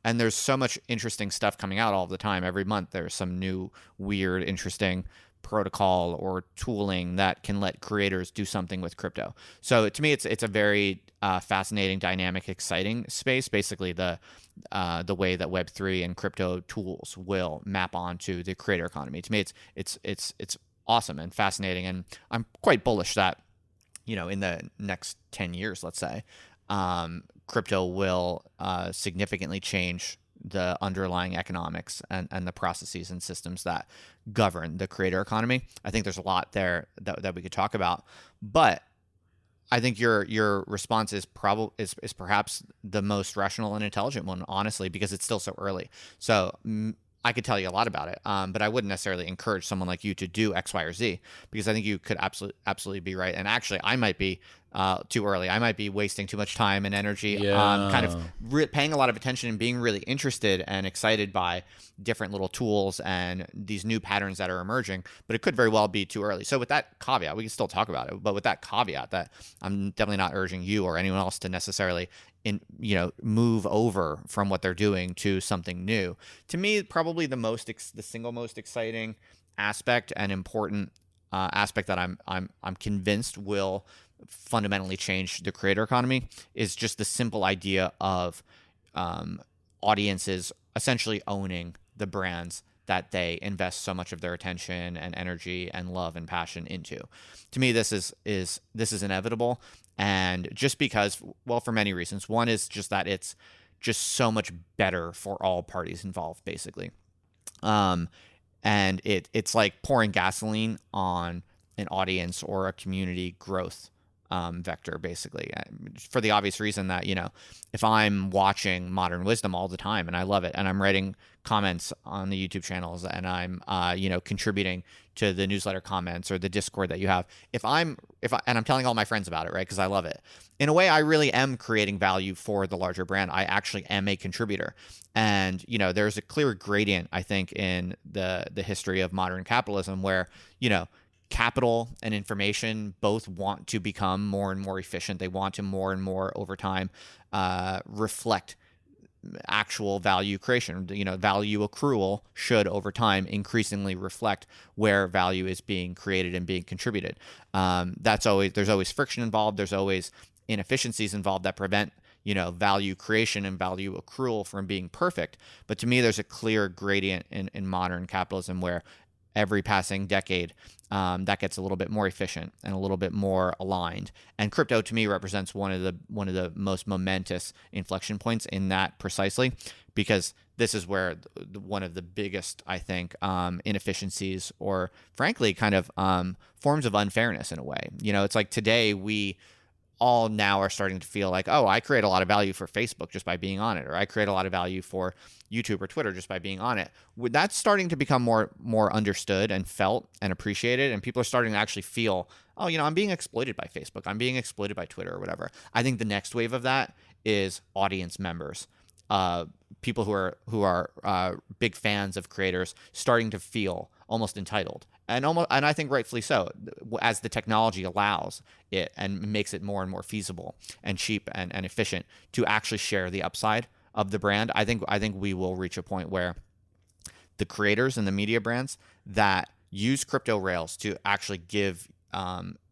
B: and there's so much interesting stuff coming out all the time. Every month there's some new weird, interesting protocol or tooling that can let creators do something with crypto. So to me, it's a very fascinating, dynamic, exciting space. Basically, the way that Web3 and crypto tools will map onto the creator economy. To me, it's awesome and fascinating, and I'm quite bullish that in the next 10 years, let's say, crypto will significantly change the underlying economics and the processes and systems that govern the creator economy. I think there's a lot there that we could talk about, but I think your response is perhaps the most rational and intelligent one, honestly, because it's still so early. So I could tell you a lot about it, but I wouldn't necessarily encourage someone like you to do X, Y, or Z, because I think you could absolutely be right. And actually, I might be too early. I might be wasting too much time and energy, kind of paying a lot of attention and being really interested and excited by different little tools and these new patterns that are emerging. But it could very well be too early. So with that caveat, we can still talk about it. But with that caveat, that I'm definitely not urging you or anyone else to necessarily move over from what they're doing to something new. To me, probably the single most exciting aspect and important aspect that I'm convinced will fundamentally change the creator economy is just the simple idea of audiences essentially owning the brands that they invest so much of their attention and energy and love and passion into. To me, this is inevitable, and just because, well, for many reasons. One is just that it's just so much better for all parties involved, basically. And it's like pouring gasoline on an audience or a community growth vector, basically, for the obvious reason that, if I'm watching Modern Wisdom all the time and I love it, and I'm writing comments on the YouTube channels, and I'm contributing to the newsletter comments or the Discord that you have, and I'm telling all my friends about it, right, because I love it, in a way I really am creating value for the larger brand. I actually am a contributor. And there's a clear gradient, I think, in the history of modern capitalism where capital and information both want to become more and more efficient. They want to more and more over time reflect actual value creation. Value accrual should over time increasingly reflect where value is being created and being contributed. There's always friction involved. There's always inefficiencies involved that prevent value creation and value accrual from being perfect. But to me, there's a clear gradient in modern capitalism where every passing decade, that gets a little bit more efficient and a little bit more aligned. And crypto, to me, represents one of the most momentous inflection points in that, precisely because this is where one of the biggest, I think, inefficiencies, or frankly, kind of forms of unfairness in a way. It's like today we all now are starting to feel like, oh, I create a lot of value for Facebook just by being on it, or I create a lot of value for YouTube or Twitter just by being on it. That's starting to become more understood and felt and appreciated, and people are starting to actually feel, oh, I'm being exploited by Facebook, I'm being exploited by Twitter or whatever. I think the next wave of that is audience members, people who are big fans of creators, starting to feel almost entitled, and I think rightfully so, as the technology allows it and makes it more and more feasible and cheap and efficient to actually share the upside of the brand. I think we will reach a point where the creators and the media brands that use crypto rails to actually give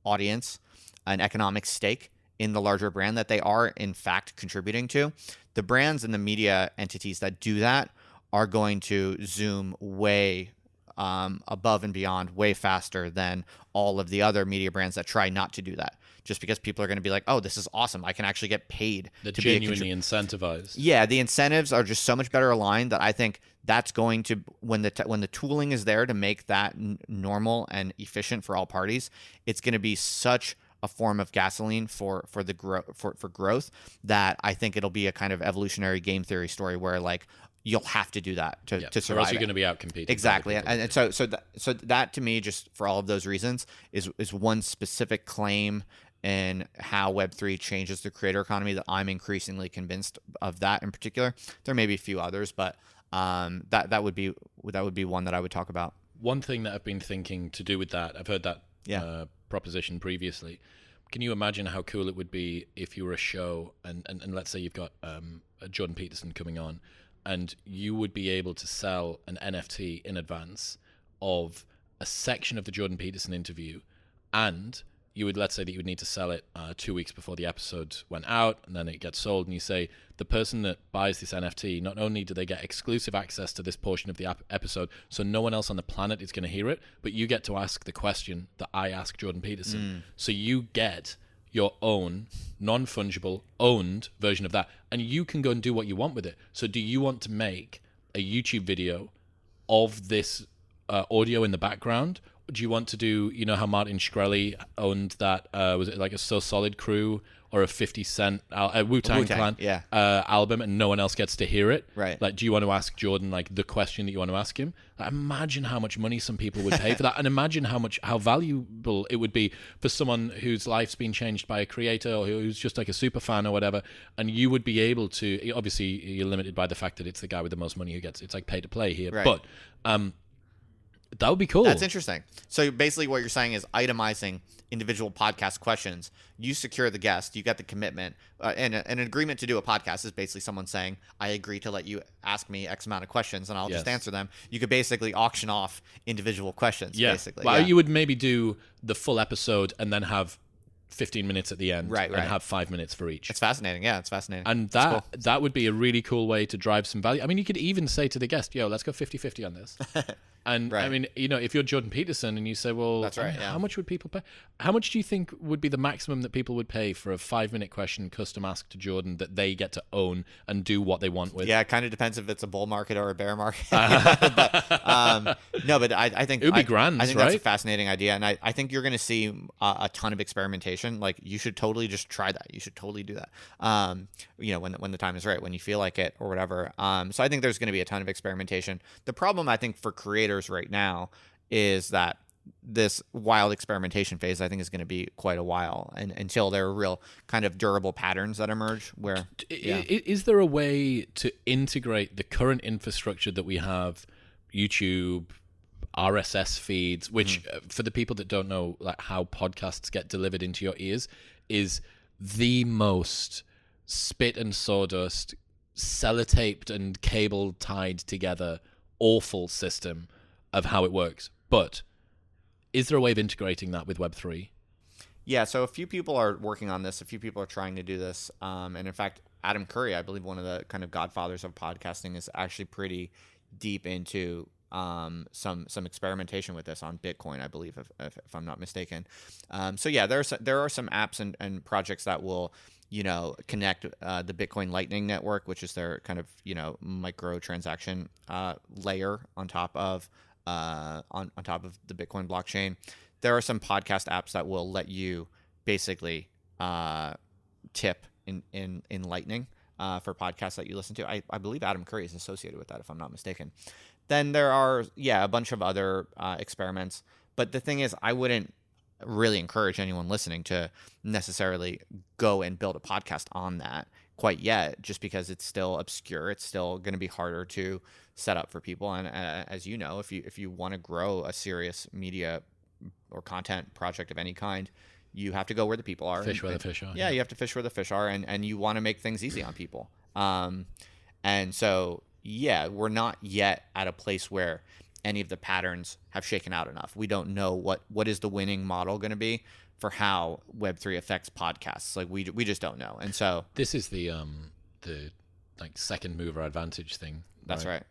B: audience an economic stake in the larger brand that they are in fact contributing to, the brands and the media entities that do that are going to zoom way above and beyond, way faster than all of the other media brands that try not to do that. Just because people are going to be like, oh, this is awesome, I can actually get paid.
A: They're genuinely incentivized.
B: Yeah, the incentives are just so much better aligned that I think that's going to, when the tooling is there to make that normal and efficient for all parties, it's going to be such a form of gasoline for growth that I think it'll be a kind of evolutionary game theory story where, like, you'll have to do that to survive.
A: Or else you're going to be outcompeted.
B: Exactly, and so that to me, just for all of those reasons, is one specific claim in how Web3 changes the creator economy that I'm increasingly convinced of that in particular. There may be a few others, but that would be one that I would talk about.
A: One thing that I've been thinking to do with that, I've heard that proposition previously. Can you imagine how cool it would be if you were a show and let's say you've got a Jordan Peterson coming on, and you would be able to sell an NFT in advance of a section of the Jordan Peterson interview, and you would, let's say that you would need to sell it 2 weeks before the episode went out, and then it gets sold, and you say the person that buys this NFT, not only do they get exclusive access to this portion of the episode, so no one else on the planet is going to hear it, but you get to ask the question that I ask Jordan Peterson. So you get your own non-fungible owned version of that, and you can go and do what you want with it. So do you want to make a YouTube video of this audio in the background? Do you want to do, you know how Martin Shkreli owned that, was it like a So Solid Crew or a 50 Cent, a Wu-Tang Clan album, and no one else gets to hear it?
B: Right.
A: Like, do you want to ask Jordan like the question that you want to ask him? Like, imagine how much money some people would pay for that, and imagine how valuable it would be for someone whose life's been changed by a creator or who's just like a super fan or whatever, and you would be able to, obviously you're limited by the fact that it's the guy with the most money who gets, it's like pay to play here,
B: right.
A: But that would be cool.
B: That's interesting. So basically what you're saying is itemizing individual podcast questions. You secure the guest, you get the commitment, and an agreement to do a podcast is basically someone saying, I agree to let you ask me X amount of questions and I'll just answer them. You could basically auction off individual questions, basically.
A: Well, you would maybe do the full episode and then have 15 minutes at the end, and have 5 minutes for each.
B: It's fascinating. Yeah, it's fascinating.
A: And that would be a really cool way to drive some value. I mean, you could even say to the guest, yo, let's go 50-50 on this. And I mean, you know, if you're Jordan Peterson and you say, well,
B: that's right,
A: how much would people pay? How much do you think would be the maximum that people would pay for a 5-minute question custom asked to Jordan that they get to own and do what they want with?
B: Yeah, it kind of depends if it's a bull market or a bear market. But, no, but I think
A: it would be grand.
B: I think
A: right?
B: That's a fascinating idea, and I think you're going to see a ton of experimentation. Like, you should totally just try that. You should totally do that. You know, when the time is right, when you feel like it or whatever. So I think there's going to be a ton of experimentation. The problem, I think, for creators right now is that this wild experimentation phase, I think, is going to be quite a while, and until there are real kind of durable patterns that emerge. Where
A: is there a way to integrate the current infrastructure that we have, YouTube, RSS feeds, which for the people that don't know, like how podcasts get delivered into your ears, is the most spit and sawdust, sellotaped and cable tied together awful system of how it works. But is there a way of integrating that with Web3?
B: Yeah, so a few people are working on this. A few people are trying to do this. And in fact, Adam Curry, I believe one of the kind of godfathers of podcasting, is actually pretty deep into some experimentation with this on Bitcoin, I believe, if I'm not mistaken. So yeah, there are some apps and projects that will, you know, connect the Bitcoin Lightning Network, which is their kind of, you know, micro transaction layer on top of on top of the Bitcoin blockchain. There are some podcast apps that will let you basically tip in Lightning for podcasts that you listen to. I believe Adam Curry is associated with that, if I'm not mistaken. Then there are a bunch of other experiments. But the thing is, I wouldn't really encourage anyone listening to necessarily go and build a podcast on that quite yet, just because it's still obscure. It's still going to be harder to set up for people. And as you know, if you want to grow a serious media or content project of any kind, you have to go where the people are.
A: Fish where the fish are.
B: Yeah, you have to fish where the fish are, and you want to make things easy on people. And so, yeah, we're not yet at a place where any of the patterns have shaken out enough. We don't know what is the winning model going to be for how Web3 affects podcasts. Like, we just don't know. And so
A: this is the like second mover advantage thing.
B: That's right.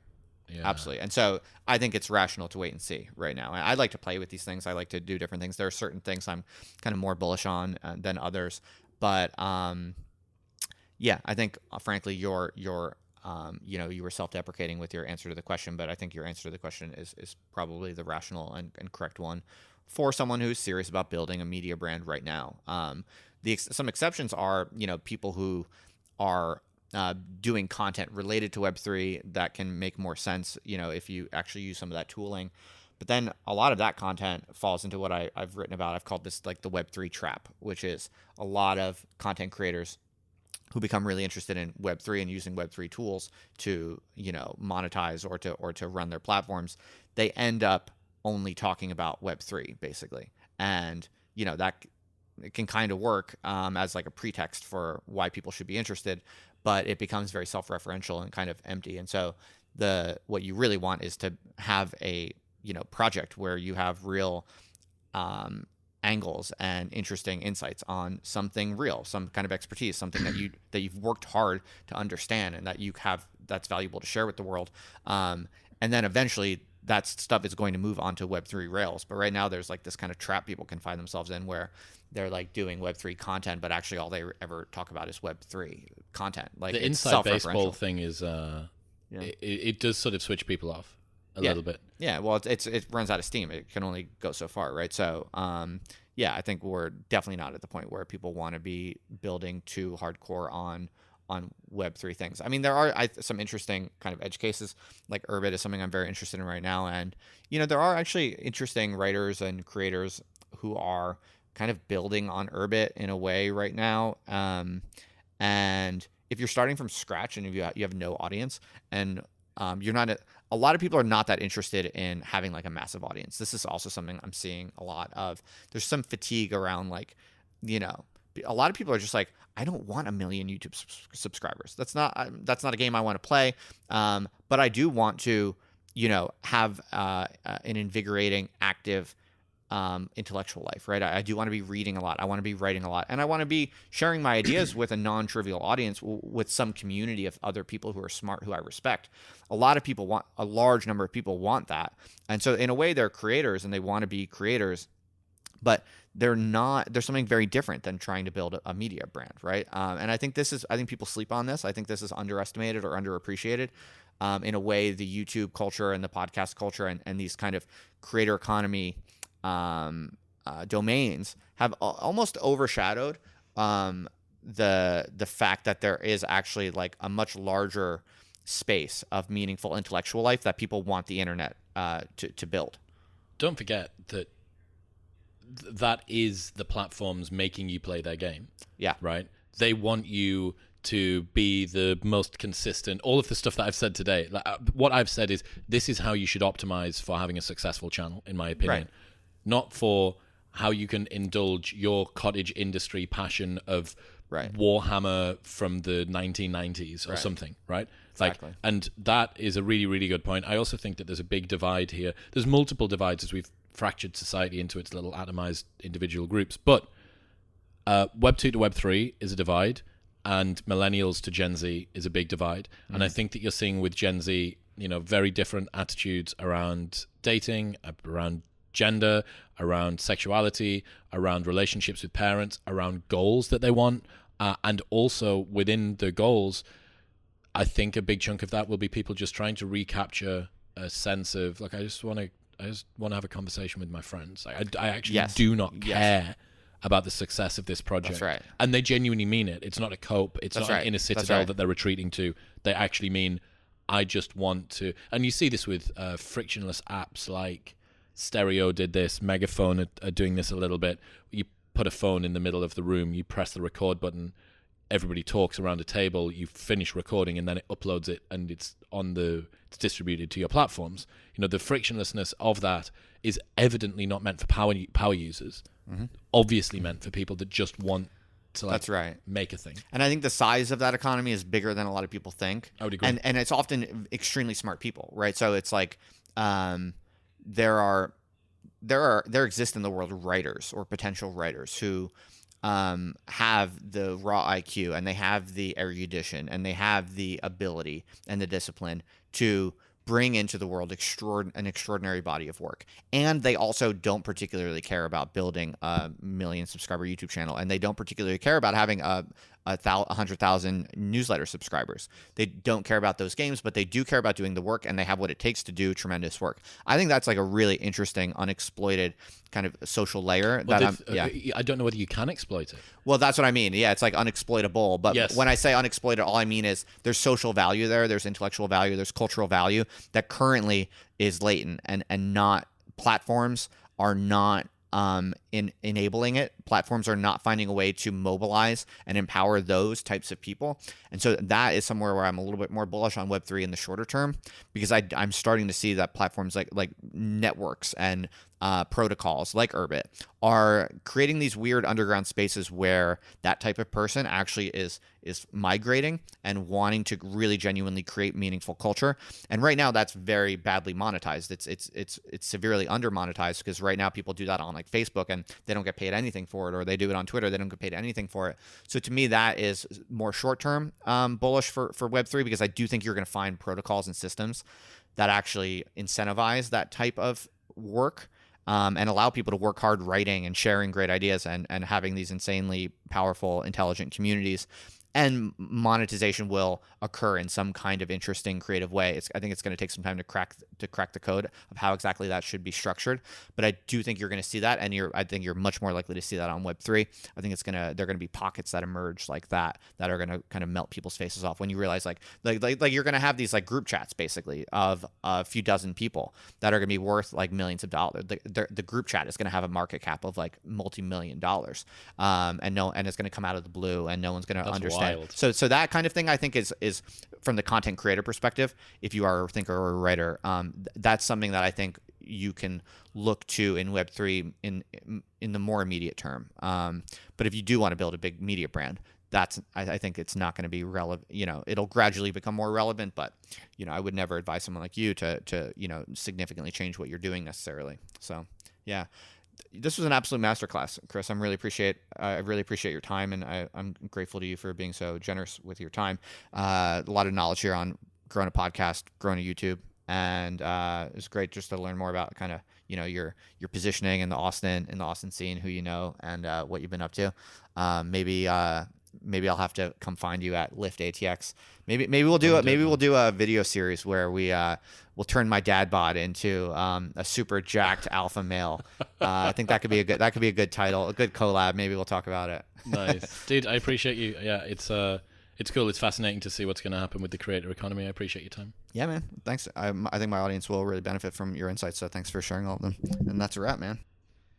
A: Yeah.
B: Absolutely. And so I think it's rational to wait and see right now. I like to play with these things. I like to do different things. There are certain things I'm kind of more bullish on than others. But yeah, I think frankly you were self-deprecating with your answer to the question, but I think your answer to the question is probably the rational and correct one for someone who's serious about building a media brand right now. Some exceptions are, people who are doing content related to Web3 that can make more sense, if you actually use some of that tooling. But then a lot of that content falls into what I've written about. I've called this like the Web3 trap, which is a lot of content creators who become really interested in Web3 and using Web3 tools to, monetize or to run their platforms. They end up only talking about Web3 basically. And, that it can kind of work as like a pretext for why people should be interested, but it becomes very self-referential and kind of empty. And so what you really want is to have a, project where you have real angles and interesting insights on something real, some kind of expertise, something that you've worked hard to understand and that that's valuable to share with the world. And then eventually that stuff is going to move onto Web3 rails. But right now there's like this kind of trap people can find themselves in where they're like doing Web3 content, but actually all they ever talk about is Web3 content. Like
A: the
B: it's
A: inside baseball thing is, it does sort of switch people off a little bit.
B: Yeah, well, it runs out of steam. It can only go so far, right? So, I think we're definitely not at the point where people want to be building too hardcore on Web3 things. I mean, there are some interesting kind of edge cases, like Urbit is something I'm very interested in right now. And, there are actually interesting writers and creators who are kind of building on Urbit in a way right now. And if you're starting from scratch and you have no audience and you're not a lot of people are not that interested in having like a massive audience. This is also something I'm seeing a lot of. There's some fatigue around like, a lot of people are just like, I don't want 1 million YouTube subscribers. That's not a game I want to play. But I do want to, have an invigorating, active intellectual life, right? I do want to be reading a lot. I want to be writing a lot. And I want to be sharing my ideas with a non-trivial audience, with some community of other people who are smart, who I respect. A large number of people want that. And so in a way, they're creators and they want to be creators, but there's something very different than trying to build a media brand, right? And I think people sleep on this. I think this is underestimated or underappreciated. In a way, the YouTube culture and the podcast culture and these kind of creator economy domains have almost overshadowed the fact that there is actually like a much larger space of meaningful intellectual life that people want the internet to build.
A: Don't forget that is the platforms making you play their game.
B: Yeah.
A: Right? They want you to be the most consistent. All of the stuff that I've said today, like, what I've said is this is how you should optimize for having a successful channel, in my opinion.
B: Right.
A: Not for how you can indulge your cottage industry passion of
B: right.
A: Warhammer from the 1990s or
B: right.
A: something, right?
B: Exactly.
A: And that is a really, really good point. I also think that there's a big divide here. There's multiple divides as we've fractured society into its little atomized individual groups. But Web 2 to Web 3 is a divide, and millennials to Gen Z is a big divide. Mm-hmm. And I think that you're seeing with Gen Z, very different attitudes around dating, around gender, around sexuality, around relationships with parents, around goals that they want. And also within the goals, I think a big chunk of that will be people just trying to recapture a sense of like, I just want to have a conversation with my friends. I actually do not care about the success of this project.
B: That's right.
A: And they genuinely mean it. It's not a cope. It's not an inner citadel that they're retreating to. They actually mean, I just want to. And you see this with frictionless apps like Stereo did this, Megaphone are doing this a little bit. You put a phone in the middle of the room, you press the record button, everybody talks around a table, you finish recording, and then it uploads it, and it's distributed to your platforms. The frictionlessness of that is evidently not meant for power users. Mm-hmm. Obviously meant for people that just want to
B: That's right.
A: make a thing.
B: And I think the size of that economy is bigger than a lot of people think.
A: I would agree.
B: And it's often extremely smart people, right? So it's like there exist in the world writers or potential writers who have the raw IQ and they have the erudition and they have the ability and the discipline to bring into the world an extraordinary body of work. And they also don't particularly care about building a 1 million subscriber YouTube channel, and they don't particularly care about having 100,000 newsletter subscribers. They don't care about those games, but they do care about doing the work, and they have what it takes to do tremendous work. I think that's like a really interesting, unexploited kind of social layer.
A: I don't know whether you can exploit it.
B: Well, that's what I mean. Yeah, it's like unexploitable. But when I say unexploited, all I mean is there's social value there, there's intellectual value, there's cultural value that currently is latent and not platforms are not in enabling it. Platforms are not finding a way to mobilize and empower those types of people. And so that is somewhere where I'm a little bit more bullish on Web3 in the shorter term, because I'm starting to see that platforms like networks and protocols like Urbit are creating these weird underground spaces where that type of person actually is migrating and wanting to really genuinely create meaningful culture. And right now that's very badly monetized. It's severely under monetized, because right now people do that on like Facebook and they don't get paid anything for it, or they do it on Twitter, they don't get paid anything for it. So to me, that is more short-term bullish for Web3, because I do think you're going to find protocols and systems that actually incentivize that type of work, and allow people to work hard writing and sharing great ideas and having these insanely powerful, intelligent communities. And monetization will occur in some kind of interesting, creative way. I think it's going to take some time to crack the code of how exactly that should be structured. But I do think you're going to see that, and I think you're much more likely to see that on Web3. I think there are going to be pockets that emerge like that are going to kind of melt people's faces off when you realize like you're going to have these like group chats basically of a few dozen people that are going to be worth like millions of dollars. The group chat is going to have a market cap of like multi-million dollars, and it's going to come out of the blue, and no one's going to understand. Wild. So that kind of thing, I think, is from the content creator perspective, if you are a thinker or a writer, that's something that I think you can look to in Web3 in the more immediate term. But if you do want to build a big media brand, I think it's not going to be relevant. It'll gradually become more relevant, but I would never advise someone like you to significantly change what you're doing necessarily. So yeah. This was an absolute masterclass, Chris. I really appreciate your time, and I'm grateful to you for being so generous with your time. A lot of knowledge here on growing a podcast, growing a YouTube, and it's great just to learn more about kind of your positioning in the Austin scene, who and what you've been up to. Maybe I'll have to come find you at Lyft ATX. Maybe we'll do a video series where we'll turn my dad bod into a super jacked alpha male. I think that could be a good title, a good collab. Maybe we'll talk about it.
A: Nice, dude. I appreciate you. Yeah, it's cool. It's fascinating to see what's going to happen with the creator economy. I appreciate your time.
B: Yeah, man. Thanks. I think my audience will really benefit from your insights. So thanks for sharing all of them. And that's a wrap, man.